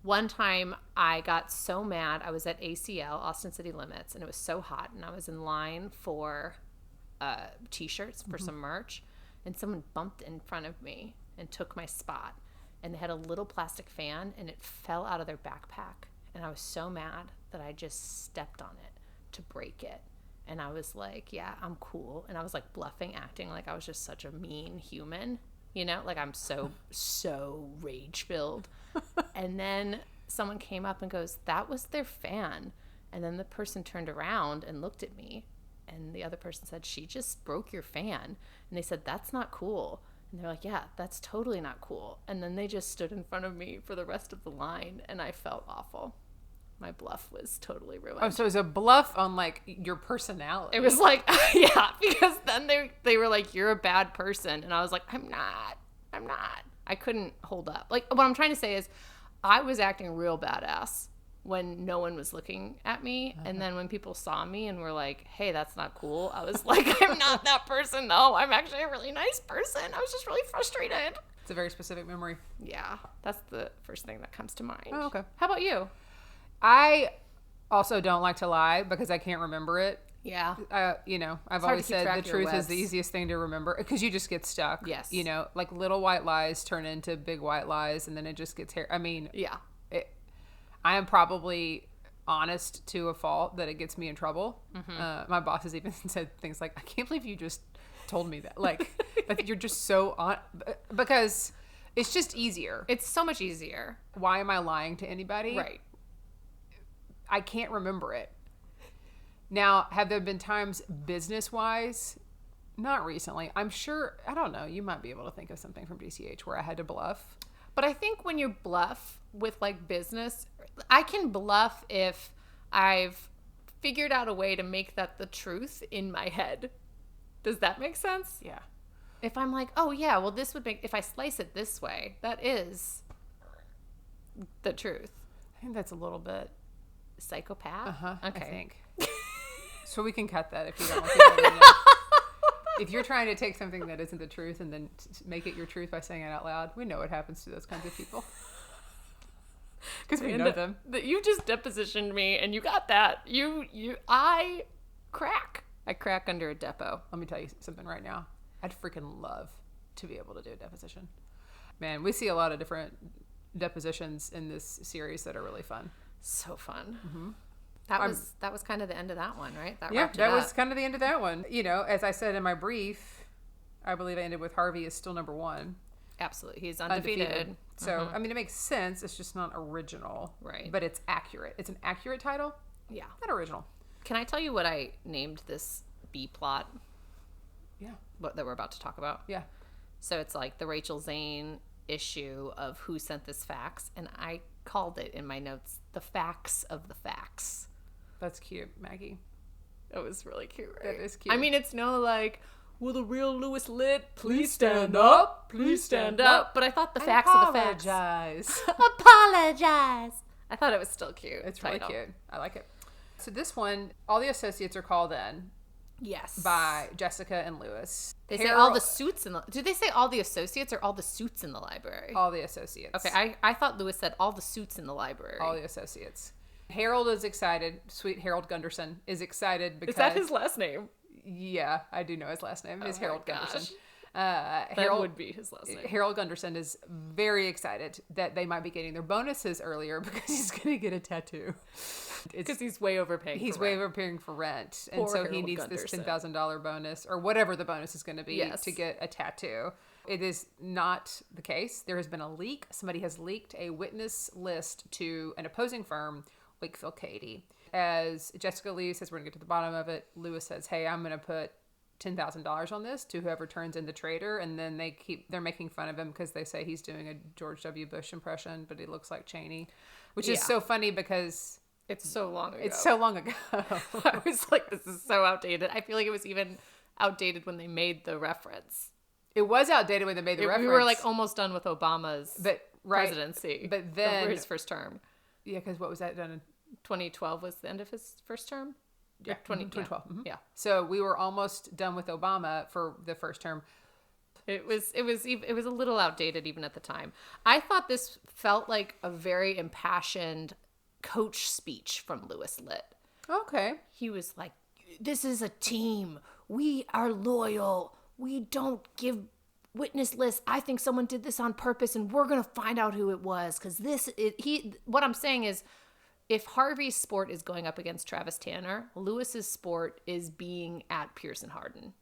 One time I got so mad. I was at ACL, Austin City Limits, and it was so hot, and I was in line for t-shirts for some merch, and someone bumped in front of me and took my spot, and they had a little plastic fan, and it fell out of their backpack, and I was so mad that I just stepped on it to break it. And I was like, yeah, I'm cool. And I was like bluffing, acting like I was just such a mean human, like I'm so rage-filled. And then someone came up and goes, that was their fan. And then the person turned around and looked at me, and the other person said, she just broke your fan. And they said, that's not cool. And they're like, yeah, that's totally not cool. And then they just stood in front of me for the rest of the line, and I felt awful. My bluff was totally ruined. Oh, so it was a bluff on like your personality. It was like, yeah, because then they were like, you're a bad person. And I was like, I'm not. I couldn't hold up. Like, what I'm trying to say is I was acting real badass when no one was looking at me. And then when people saw me and were like, hey, that's not cool, I was like, I'm not that person, though. I'm actually a really nice person. I was just really frustrated. It's a very specific memory. Yeah, that's the first thing that comes to mind. Oh, okay. How about you? I also don't like to lie because I can't remember it. Yeah. I've always said the truth is the easiest thing to remember because you just get stuck. Yes. Like little white lies turn into big white lies, and then it just gets hair. I mean, yeah. I am probably honest to a fault that it gets me in trouble. My boss has even said things like, I can't believe you just told me that. Like, but you're just so on, because it's just easier. It's so much easier. Why am I lying to anybody? Right. I can't remember it. Now, have there been times business-wise? Not recently. I'm sure, I don't know, you might be able to think of something from DCH where I had to bluff. But I think when you bluff with like business, I can bluff if I've figured out a way to make that the truth in my head. Does that make sense? Yeah. If I'm like, oh yeah, well this would make, if I slice it this way, that is the truth. I think that's a little bit psychopath. Okay. I think. So we can cut that if you don't want people to know. If you're trying to take something that isn't the truth and then make it your truth by saying it out loud, we know what happens to those kinds of people. Because we know them. You just depositioned me, and you got that. I crack under a depo. Let me tell you something right now. I'd freaking love to be able to do a deposition. Man, we see a lot of different depositions in this series that are really fun. So fun. Mm-hmm. That was kind of the end of that one, right? That was kind of the end of that one. As I said in my brief, I believe I ended with Harvey is still number one. Absolutely. He's undefeated. So, I mean, it makes sense. It's just not original. Right. But it's accurate. It's an accurate title. Yeah. Not original. Can I tell you what I named this B plot? Yeah. That we're about to talk about? Yeah. So it's like the Rachel Zane issue of Who Sent This Fax, and I called it in my notes the facts of the facts. That's cute, Maggie. That was really cute, right? That is cute. I mean, it's no like, will the real Louis Litt please stand up? Please stand up. But I thought the facts of the facts. Apologize. Apologize. I thought it was still cute. It's really cute. I like it. So this one, all the associates are called in. Yes. By Jessica and Louis. They say all the suits in the... Do they say all the associates or all the suits in the library? All the associates. Okay, I thought Louis said all the suits in the library. All the associates. Harold is excited. Sweet Harold Gunderson is excited because... Is that his last name? Yeah, I do know his last name. It's Harold Gunderson. That would be his last name. Harold Gunderson is very excited that they might be getting their bonuses earlier because he's going to get a tattoo. Because he's way overpaying. He's way overpaying for rent, and so he needs this $10,000 bonus or whatever the bonus is going to be to get a tattoo. It is not the case. There has been a leak. Somebody has leaked a witness list to an opposing firm, Wakefield Cady. As Jessica leaves, says we're going to get to the bottom of it. Louis says, "Hey, I'm going to put $10,000 on this to whoever turns in the traitor, and then they're making fun of him because they say he's doing a George W. Bush impression, but he looks like Cheney, which is so funny because it's so long ago. It's so long ago. I was like, this is so outdated. I feel like it was even outdated when they made the reference. It was outdated when they made the reference. We were like almost done with Obama's presidency, but then his first term. Yeah, because what was that done in 2012 was the end of his first term. Yeah, 2012. Yeah. Mm-hmm. Yeah. So we were almost done with Obama for the first term. It was a little outdated even at the time. I thought this felt like a very impassioned coach speech from Louis Litt. Okay. He was like, "This is a team. We are loyal. We don't give witness lists. I think someone did this on purpose, and we're gonna find out who it was." Because what I'm saying is, if Harvey's sport is going up against Travis Tanner, Lewis's sport is being at Pearson Hardman.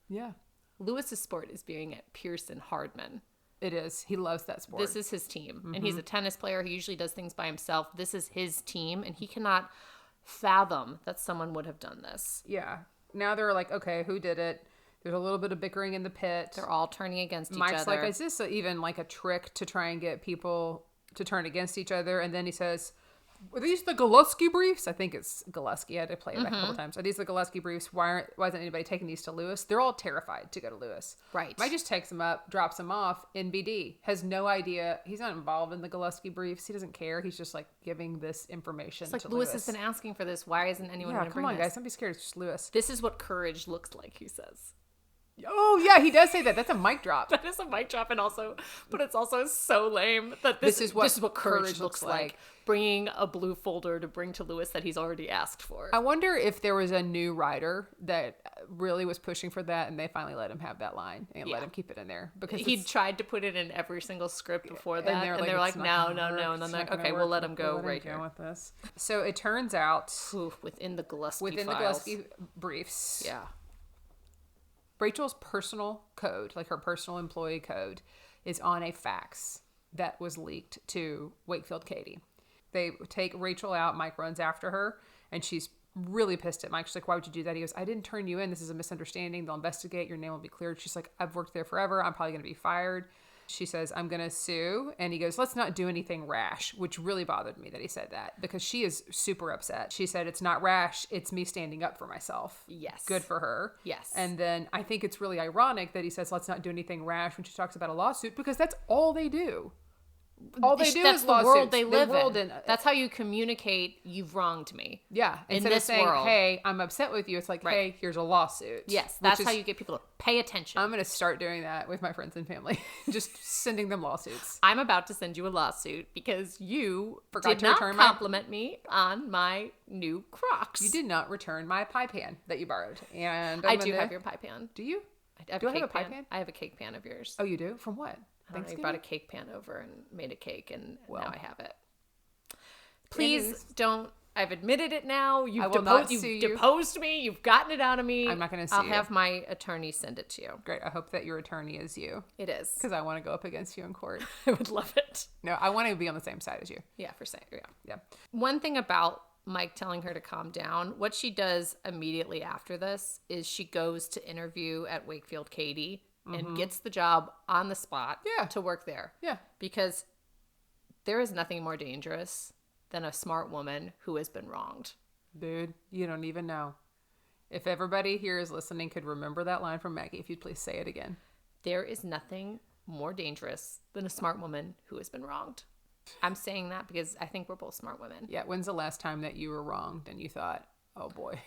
Yeah. Lewis's sport is being at Pearson Hardman. It is. He loves that sport. This is his team. And he's a tennis player. He usually does things by himself. This is his team. And he cannot fathom that someone would have done this. Yeah. Now they're like, okay, who did it? There's a little bit of bickering in the pit. They're all turning against each Mike's other. like, is this even like a trick to try and get people to turn against each other? And then he says, "Were these the Gillespie briefs?" I think it's Gillespie. I had to play it back a couple times. "Are these the Gillespie briefs? Why isn't anybody taking these to Lewis?" They're all terrified to go to Lewis. Right. Mike just takes them up, drops them off. NBD has no idea. He's not involved in the Gillespie briefs. He doesn't care. He's just like giving this information It's like to Lewis Lewis. has been asking for this. Why isn't anyone Yeah, going to come bring on, this? guys. Don't be scared. It's just Lewis. This is what courage looks like, he says. Oh, yeah, he does say that. That's a mic drop. That is a mic drop, but it's also so lame that this is what courage looks like. Bringing a blue folder to bring to Lewis that he's already asked for. I wonder if there was a new writer that really was pushing for that, and they finally let him have that line and let him keep it in there, because he tried to put it in every single script before that, and they're like, "It's no, not gonna no, work. and then It's they're not like, gonna okay, we'll work. let him go We'll let right him here. go with this." So it turns out Within the Gillespie within the files. Gillespie briefs, Yeah. Rachel's personal code, like her personal employee code, is on a fax that was leaked to Wakefield Katie. They take Rachel out. Mike runs after her, and she's really pissed at Mike. She's like, "Why would you do that?" He goes, "I didn't turn you in. This is a misunderstanding. They'll investigate. Your name will be cleared." She's like, "I've worked there forever. I'm probably going to be fired." She says, "I'm going to sue." And he goes, "Let's not do anything rash," which really bothered me that he said that, because she is super upset. She said, "It's not rash. It's me standing up for myself." Yes. Good for her. Yes. And then I think it's really ironic that he says, "Let's not do anything rash," when she talks about a lawsuit, because that's all they do. All they do That's is the lawsuits. world they live world in. That's how you communicate you've wronged me. Yeah. In Instead of this saying, world. "Hey, I'm upset with you," it's like, "Hey, here's a lawsuit." Yes, Which that's is- how you get people to pay attention. I'm going to start doing that with my friends and family. Just sending them lawsuits. I'm about to send you a lawsuit because you Forgot did to not return my- compliment me on my new Crocs. You did not return my pie pan that you borrowed. And I do have your pie pan. Do you? I have Do a I have cake a pie pan. pan? I have a cake pan of yours. Oh, you do? From what? I don't know, you brought a cake pan over and made a cake, and now I have it. Please Anyways. don't. I've admitted it now. You've I will not you've sue you. deposed me. You've gotten it out of me. I'm not gonna sue I'll you. have my attorney send it to you. Great. I hope that your attorney is you, It is. because I want to go up against you in court. I would love it. No, I want to be on the same side as you. Yeah, for saying. Yeah. Yeah. One thing about Mike telling her to calm down, what she does immediately after this is she goes to interview at Wakefield Katie and gets the job on the spot to work there. Yeah. Because there is nothing more dangerous than a smart woman who has been wronged. Dude, you don't even know. If everybody here is listening could remember that line from Maggie, if you'd please say it again. There is nothing more dangerous than a smart woman who has been wronged. I'm saying that because I think we're both smart women. Yeah. When's the last time that you were wronged and you thought, "Oh boy,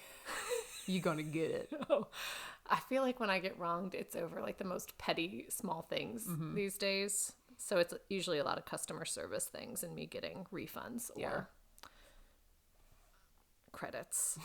you gonna get it"? I feel like when I get wronged, it's over like the most petty small things these days. So it's usually a lot of customer service things and me getting refunds or credits.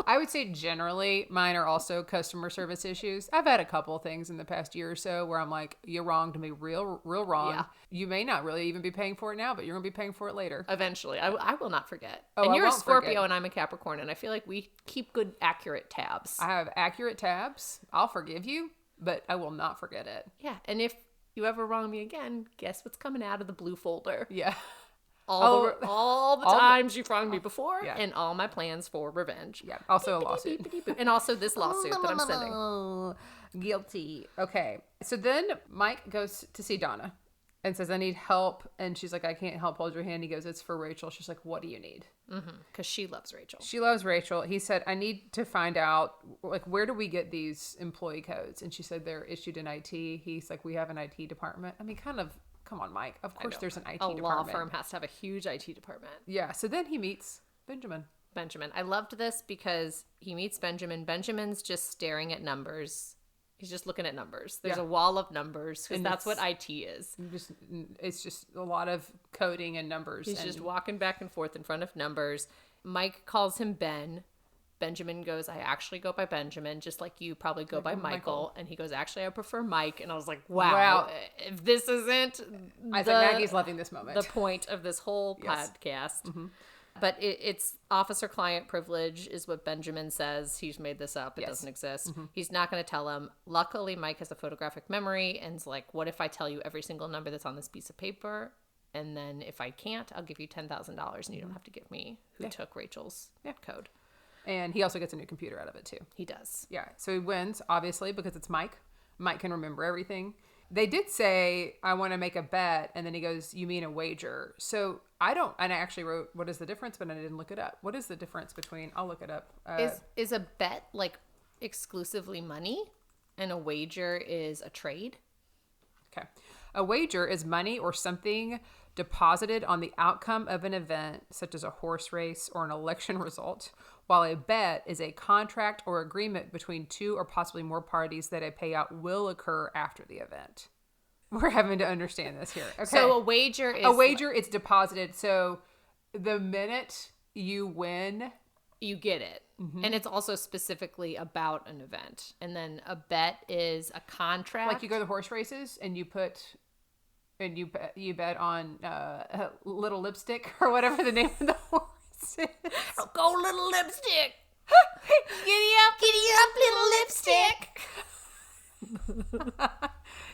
I would say generally mine are also customer service issues. I've had a couple things in the past year or so where I'm like, "You wronged me real wrong." Yeah. You may not really even be paying for it now, but you're going to be paying for it later. Eventually. I will not forget. Oh, and I you're a won't Scorpio forget. and I'm a Capricorn, and I feel like we keep good, accurate tabs. I have accurate tabs. I'll forgive you, but I will not forget it. Yeah, and if you ever wrong me again, guess what's coming out of the blue folder? Yeah. all the times you've wronged me before, Yeah. and all my plans for revenge. Yeah. Also a lawsuit. And also this lawsuit that I'm sending. Oh, guilty. Okay. So then Mike goes to see Donna and says, I need help. And she's like, I can't help. Hold your hand. He goes, it's for Rachel. She's like, what do you need? Because she loves Rachel. She loves Rachel. He said, I need to find out, like, where do we get these employee codes? And she said, they're issued in IT. He's like, we have an IT department. I mean, kind of, come on, Mike. Of course there's an IT department. A law firm has to have a huge IT department. Yeah. So then he meets Benjamin. I loved this because he meets Benjamin. Benjamin's just staring at numbers. He's just looking at numbers. There's a wall of numbers because that's what IT is. It's just a lot of coding and numbers. He's just walking back and forth in front of numbers. Mike calls him Ben. Benjamin goes, I actually go by Benjamin, just like you probably go by Michael. And he goes, actually, I prefer Mike. And I was like, wow. If this isn't I think Maggie's loving this moment. The point of this whole podcast. Mm-hmm. But it's officer-client privilege is what Benjamin says. He's made this up. It doesn't exist. Mm-hmm. He's not going to tell him. Luckily, Mike has a photographic memory and is like, what if I tell you every single number that's on this piece of paper? And then if I can't, I'll give you $10,000 and you don't have to give me who took Rachel's code. And he also gets a new computer out of it, too. He does. Yeah. So he wins, obviously, because it's Mike. Mike can remember everything. They did say, I want to make a bet. And then he goes, you mean a wager? So and I actually wrote, what is the difference? But I didn't look it up. What is the difference between, I'll look it up. Is a bet like exclusively money and a wager is a trade? Okay. A wager is money or something deposited on the outcome of an event, such as a horse race or an election result, while a bet is a contract or agreement between two or possibly more parties that a payout will occur after the event. We're having to understand this here. Okay. So a wager is... it's deposited. So the minute you win... You get it. Mm-hmm. And it's also specifically about an event. And then a bet is a contract. Like you go to horse races and you put... And you bet on Little Lipstick or whatever the name of the horse is. Oh, go Little Lipstick. Giddy up, Little Lipstick.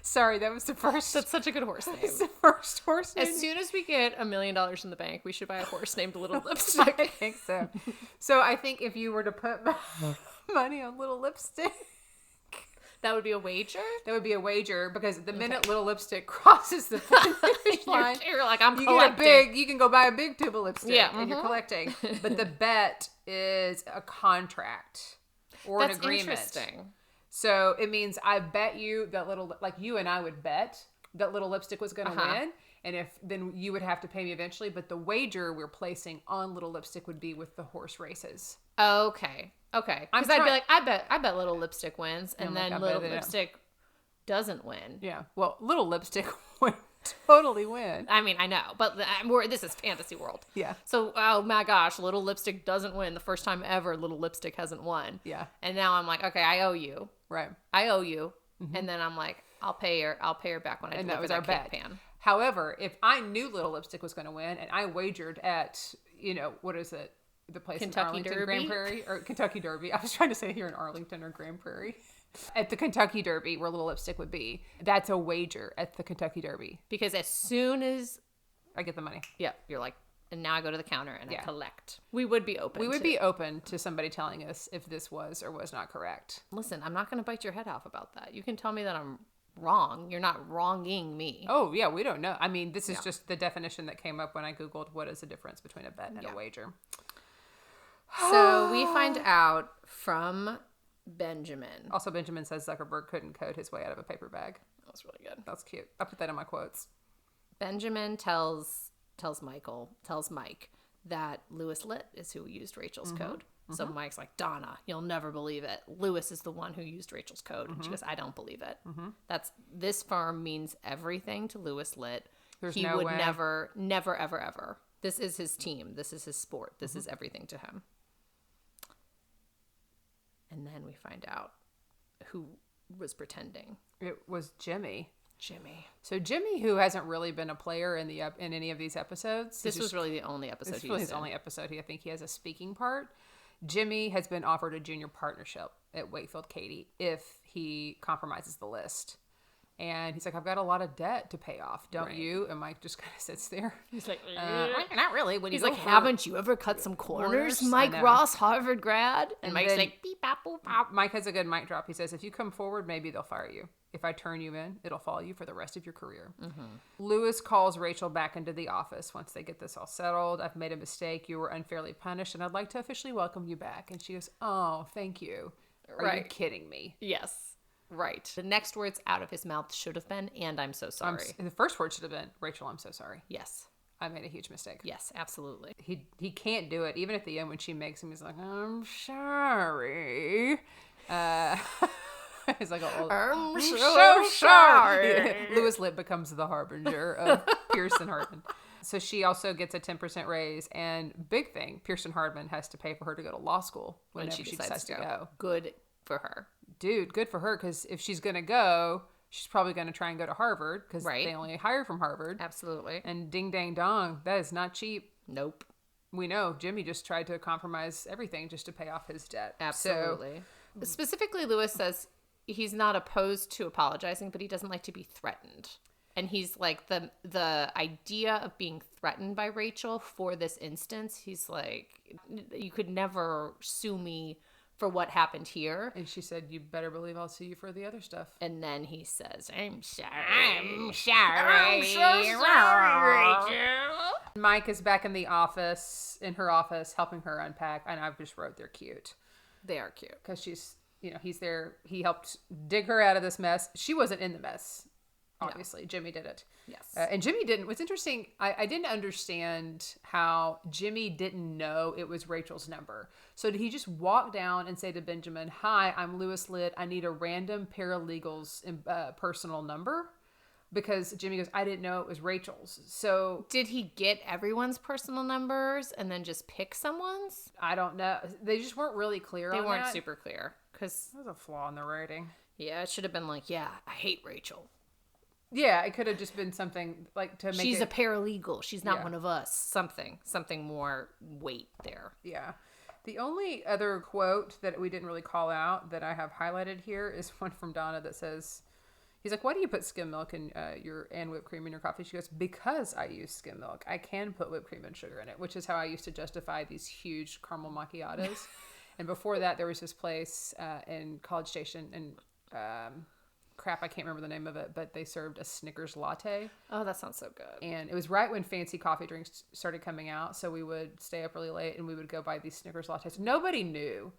Sorry, that was the first. That's such a good horse name. It's the first horse name. As soon as we get $1 million in the bank, we should buy a horse named Little Lipstick. I think so. So I think if you were to put money on Little Lipstick. That would be a wager? That would be a wager because the minute Little Lipstick crosses the finish line, you're like, I'm collecting. You can go buy a big tube of lipstick and you're collecting. But the bet is a contract or an agreement. That's interesting. So it means I bet you that like you and I would bet that Little Lipstick was going to win. And then you would have to pay me eventually. But the wager we're placing on Little Lipstick would be with the horse races. Okay. Because I'd be like, I bet Little Lipstick wins, and then Little Lipstick doesn't win. Yeah. Well, Little Lipstick would totally win. I mean, I know, but this is fantasy world. Yeah. So, oh my gosh, Little Lipstick doesn't win. The first time ever Little Lipstick hasn't won. Yeah. And now I'm like, okay, I owe you. Right. I owe you. Mm-hmm. And then I'm like, I'll pay her back when I deliver that cake pan. However, if I knew Little Lipstick was going to win, and I wagered at, what is it? The place Kentucky in Arlington, Derby? Grand Prairie, or Kentucky Derby. I was trying to say here in Arlington or Grand Prairie. At the Kentucky Derby, where Little Lipstick would be. That's a wager at the Kentucky Derby. Because as soon as I get the money. Yeah, you're like, and now I go to the counter and I collect. We would be open to somebody telling us if this was or was not correct. Listen, I'm not going to bite your head off about that. You can tell me that I'm wrong. You're not wronging me. Oh, yeah, we don't know. I mean, this is just the definition that came up when I Googled what is the difference between a bet and a wager. So we find out from Benjamin. Also, Benjamin says Zuckerberg couldn't code his way out of a paper bag. That was really good. That's cute. I put that in my quotes. Benjamin tells Mike that Louis Litt is who used Rachel's code. Mm-hmm. So Mike's like, Donna, you'll never believe it. Louis is the one who used Rachel's code. And she goes, I don't believe it. Mm-hmm. This firm means everything to Louis Litt. He would never, ever, ever. This is his team. This is his sport. This is everything to him. And then we find out who was pretending. It was Jimmy. So Jimmy, who hasn't really been a player in any of these episodes. This was really the only episode. This is really his only episode. I think he has a speaking part. Jimmy has been offered a junior partnership at Wakefield Katie if he compromises the list. And he's like, I've got a lot of debt to pay off, don't Right. you? And Mike just kind of sits there. He's like, Not really. When he's you like, go for- haven't you ever cut some corners, Mike I know. Ross, Harvard grad? And Mike's then- like, beep, bop, boop, bop. Mike has a good mic drop. He says, if you come forward, maybe they'll fire you. If I turn you in, it'll follow you for the rest of your career. Louis calls Rachel back into the office once they get this all settled. I've made a mistake. You were unfairly punished, and I'd like to officially welcome you back. And she goes, oh, thank you. Are you Right. kidding me? Yes. Right. The next words out of his mouth should have been, and I'm so sorry. The first word should have been, Rachel, I'm so sorry. Yes. I made a huge mistake. Yes, absolutely. He can't do it. Even at the end when she makes him, he's like, I'm sorry. He's like, I'm so sorry. Louis Litt becomes the harbinger of Pearson Hardman. So she also gets a 10% raise. And big thing, Pearson Hardman has to pay for her to go to law school whenever she decides to go. Good for her. Dude, good for her, because if she's going to go, she's probably going to try and go to Harvard, because Right. they only hire from Harvard. Absolutely. And ding dang dong, that is not cheap. Nope. We know Jimmy just tried to compromise everything just to pay off his debt. Absolutely. Specifically, Louis says he's not opposed to apologizing, but he doesn't like to be threatened. And he's like, the idea of being threatened by Rachel for this instance, he's like, you could never sue me for what happened here. And she said, you better believe I'll sue you for the other stuff. And then he says, I'm sorry. I'm so sorry, Rachel. Mike is back in the office, in her office, helping her unpack. And I've just wrote they're cute. They are cute. Because she's, he's there. He helped dig her out of this mess. She wasn't in the mess. Obviously, Jimmy did it. Yes. And Jimmy didn't. What's interesting, I didn't understand how Jimmy didn't know it was Rachel's number. So did he just walk down and say to Benjamin, hi, I'm Louis Litt. I need a random paralegal's personal number? Because Jimmy goes, I didn't know it was Rachel's. So Did he get everyone's personal numbers and then just pick someone's? I don't know. They just weren't really clear They on weren't that. super clear. Because, There's a flaw in the writing. yeah, it should have been like, yeah, I hate Rachel. Yeah, it could have just been something like to make She's it... a paralegal. She's not Yeah. one of us. Something more weight there. Yeah. The only other quote that we didn't really call out that I have highlighted here is one from Donna that says, he's like, why do you put skim milk in and whipped cream in your coffee? She goes, because I use skim milk. I can put whipped cream and sugar in it, which is how I used to justify these huge caramel macchiatos. And before that, there was this place in College Station and crap, I can't remember the name of it, but they served a Snickers latte. Oh, that sounds so good. And it was right when fancy coffee drinks started coming out. So we would stay up really late and we would go buy these Snickers lattes. Nobody knew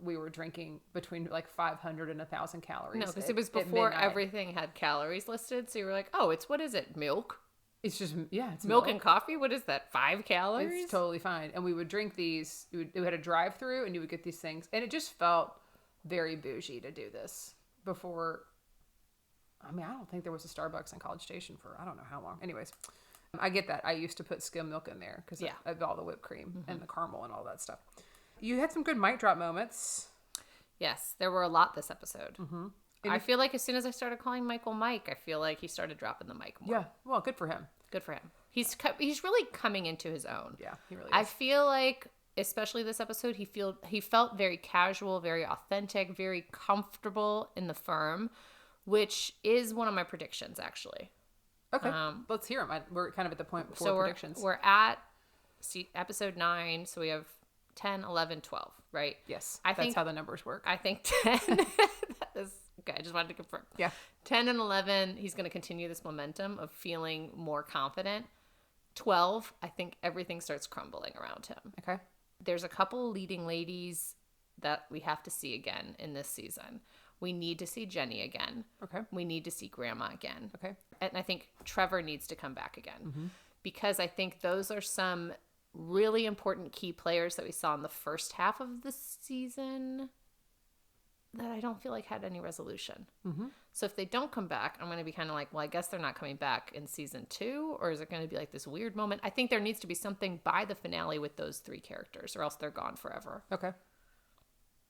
we were drinking between like 500 and 1,000 calories. No, because it was at before midnight. everything had calories listed. So you were like, oh, what is it? Milk? It's just, it's Milk and coffee? What is that? 5 calories? It's totally fine. And we would drink these. We had a drive through and you would get these things. And it just felt very bougie to do this before. I mean, I don't think there was a Starbucks in College Station for I don't know how long. Anyways, I get that. I used to put skim milk in there because of all the whipped cream and the caramel and all that stuff. You had some good mic drop moments. Yes, there were a lot this episode. Mm-hmm. I feel like as soon as I started calling Michael Mike, I feel like he started dropping the mic more. Yeah, well, good for him. Good for him. He's really coming into his own. Yeah, he really is. I feel like, especially this episode, he felt very casual, very authentic, very comfortable in the firm, which is one of my predictions, actually. Okay, let's hear them. We're kind of at the point before So predictions. we're at episode 9, so we have 10, 11, 12, right? Yes, I that's think how the numbers work. I think 10. That is okay. I just wanted to confirm. Yeah. 10 and 11, he's going to continue this momentum of feeling more confident. 12, I think everything starts crumbling around him. Okay. There's a couple leading ladies that we have to see again in this season. We need to see Jenny again. Okay. We need to see Grandma again. Okay. And I think Trevor needs to come back again because I think those are some really important key players that we saw in the first half of the season that I don't feel like had any resolution. Mm-hmm. So if they don't come back, I'm going to be kind of like, well, I guess they're not coming back in season 2, or is it going to be like this weird moment? I think there needs to be something by the finale with those 3 characters, or else they're gone forever. Okay.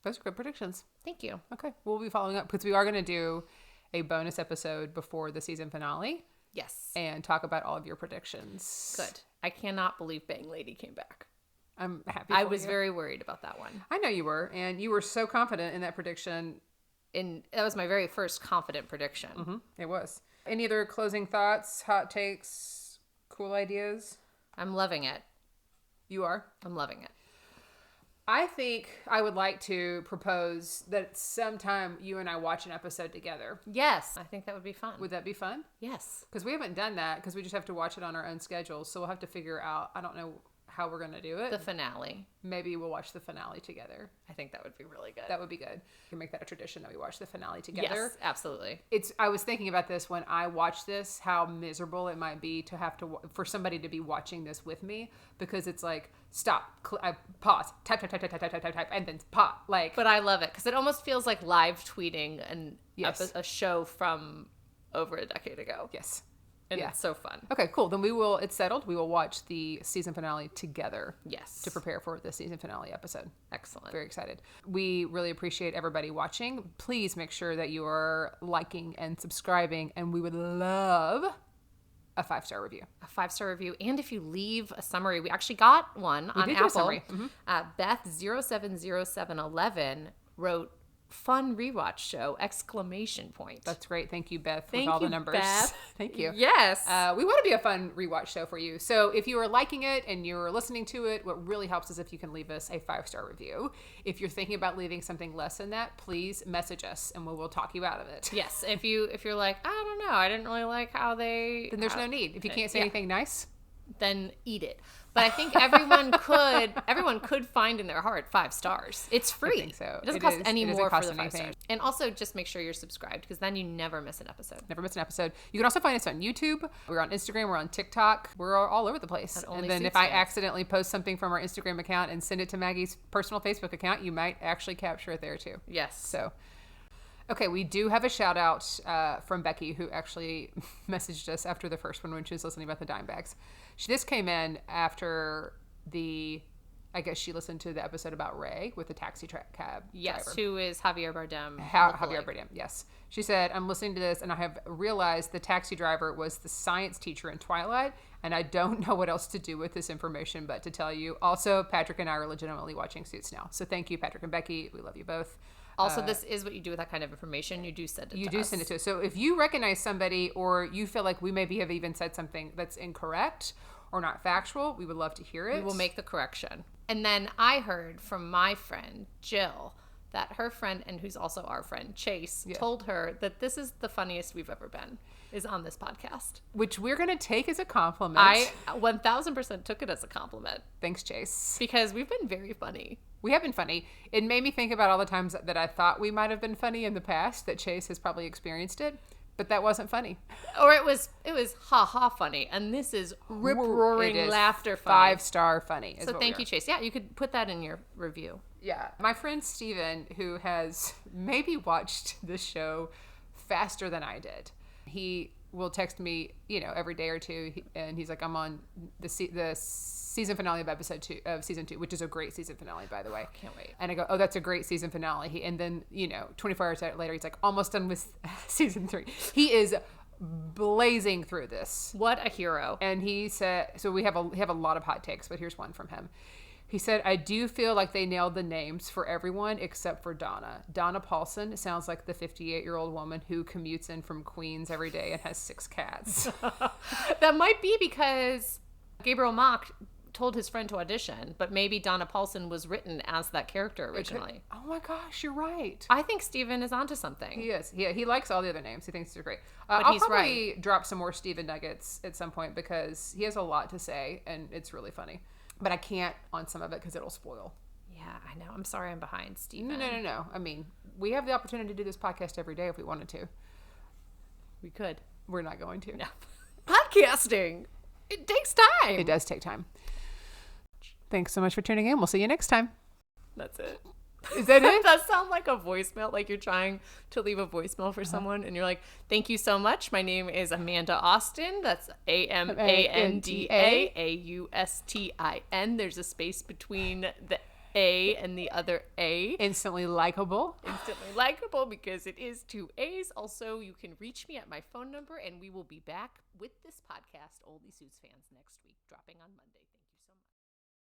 Those are good predictions. Thank you. Okay. We'll be following up because we are going to do a bonus episode before the season finale Yes. and talk about all of your predictions. Good. I cannot believe Bang Lady came back. I'm happy. I for was you. very worried about that one. I know you were, and you were so confident in that prediction. And that was my very first confident prediction. Mm-hmm. It was. Any other closing thoughts, hot takes, cool ideas? I'm loving it. You are? I'm loving it. I think I would like to propose that sometime you and I watch an episode together. Yes. I think that would be fun. Would that be fun? Yes. Because we haven't done that because we just have to watch it on our own schedules. So we'll have to figure out, I don't know how we're going to do it. The finale. Maybe we'll watch the finale together. I think that would be really good. That would be good. We can make that a tradition that we watch the finale together. Yes, absolutely. I was thinking about this when I watched this, how miserable it might be to have to, for somebody to be watching this with me, because it's like, stop, pause, type, and then pause. Like, but I love it because it almost feels like live tweeting Yes. a show from over a decade ago. yes. And Yeah. it's so fun. Okay, cool. Then it's settled. We will watch the season finale together. Yes. To prepare for the season finale episode. Excellent. Very excited. We really appreciate everybody watching. Please make sure that you are liking and subscribing, and we would love a 5-star review. A 5-star review. And if you leave a summary, we actually got one on did get Apple. a summary. Beth070711 wrote, "Fun rewatch show!" ! That's great. Thank you, Beth, Thank with all the you, numbers. Beth. Thank you. Yes. We want to be a fun rewatch show for you. So if you are liking it and you're listening to it, what really helps is if you can leave us a 5-star review. If you're thinking about leaving something less than that, please message us and we will talk you out of it. Yes. If you're like, I don't know, I didn't really like how they. Then there's no need. If you can't say Yeah. anything nice, then eat it. But I think everyone could find in their heart 5 stars. It's free. I think so. It doesn't cost any It doesn't more cost for the 5 anything. stars. And also just make sure you're subscribed because then you never miss an episode. never miss an episode. You can also find us on YouTube. We're on Instagram. We're on TikTok. We're all over the place. That only And then suits if I fans. accidentally post something from our Instagram account and send it to Maggie's personal Facebook account, you might actually capture it there too. Yes. So, okay, we do have a shout out from Becky, who actually messaged us after the first one when she was listening about the dime bags. This came in after I guess she listened to the episode about Ray with the taxi cab Yes, driver. who is Javier Bardem. Javier Bardem, yes. She said, I'm listening to this and I have realized the taxi driver was the science teacher in Twilight, and I don't know what else to do with this information but to tell you. Also, Patrick and I are legitimately watching Suits now. So thank you, Patrick and Becky. We love you both. Also, this is what you do with that kind of information. You do send it to us. You do send it to us. So if you recognize somebody or you feel like we maybe have even said something that's incorrect or not factual, we would love to hear it. We will make the correction. And then I heard from my friend, Jill, that her friend, and who's also our friend, Chase, told her that this is the funniest we've ever been, is on this podcast. Which we're going to take as a compliment. I 1000% took it as a compliment. Thanks, Chase. Because we've been very funny. We have been funny. It made me think about all the times that I thought we might have been funny in the past, that Chase has probably experienced it, but that wasn't funny. Or it was ha-ha funny, and this is rip-roaring It is laughter funny. 5-star funny. So thank you, Chase. Yeah, you could put that in your review. Yeah. My friend Steven, who has maybe watched this show faster than I did, he will text me, every day or two, and he's like, I'm on the season finale of season 2, which is a great season finale, by the way. Can't wait. And I go, oh, that's a great season finale. And then, 24 hours later, he's like, almost done with season 3. He is blazing through this. What a hero. And he said, so we have a lot of hot takes, but here's one from him. He said, I do feel like they nailed the names for everyone except for Donna. Donna Paulson sounds like the 58-year-old woman who commutes in from Queens every day and has 6 cats. That might be because Gabriel Mock told his friend to audition, but maybe Donna Paulson was written as that character originally. Oh my gosh, you're right. I think Steven is onto something. He is. Yeah, he likes all the other names. He thinks they're great. But I'll he's probably drop some more Steven nuggets at some point because he has a lot to say and it's really funny. But I can't on some of it because it'll spoil. Yeah, I know. I'm sorry I'm behind, Steven. No. I mean, we have the opportunity to do this podcast every day if we wanted to. We could. We're not going to. No. Podcasting. It takes time. It does take time. Thanks so much for tuning in. We'll see you next time. That's it. Is that it? That sounds like a voicemail, like you're trying to leave a voicemail for someone and you're like, thank you so much. My name is Amanda Austin. That's AmandaAustin. There's a space between the A and the other A. Instantly likable. Instantly likable because it is 2 A's. Also, you can reach me at my phone number and we will be back with this podcast, Oldie Suits fans, next week, dropping on Monday.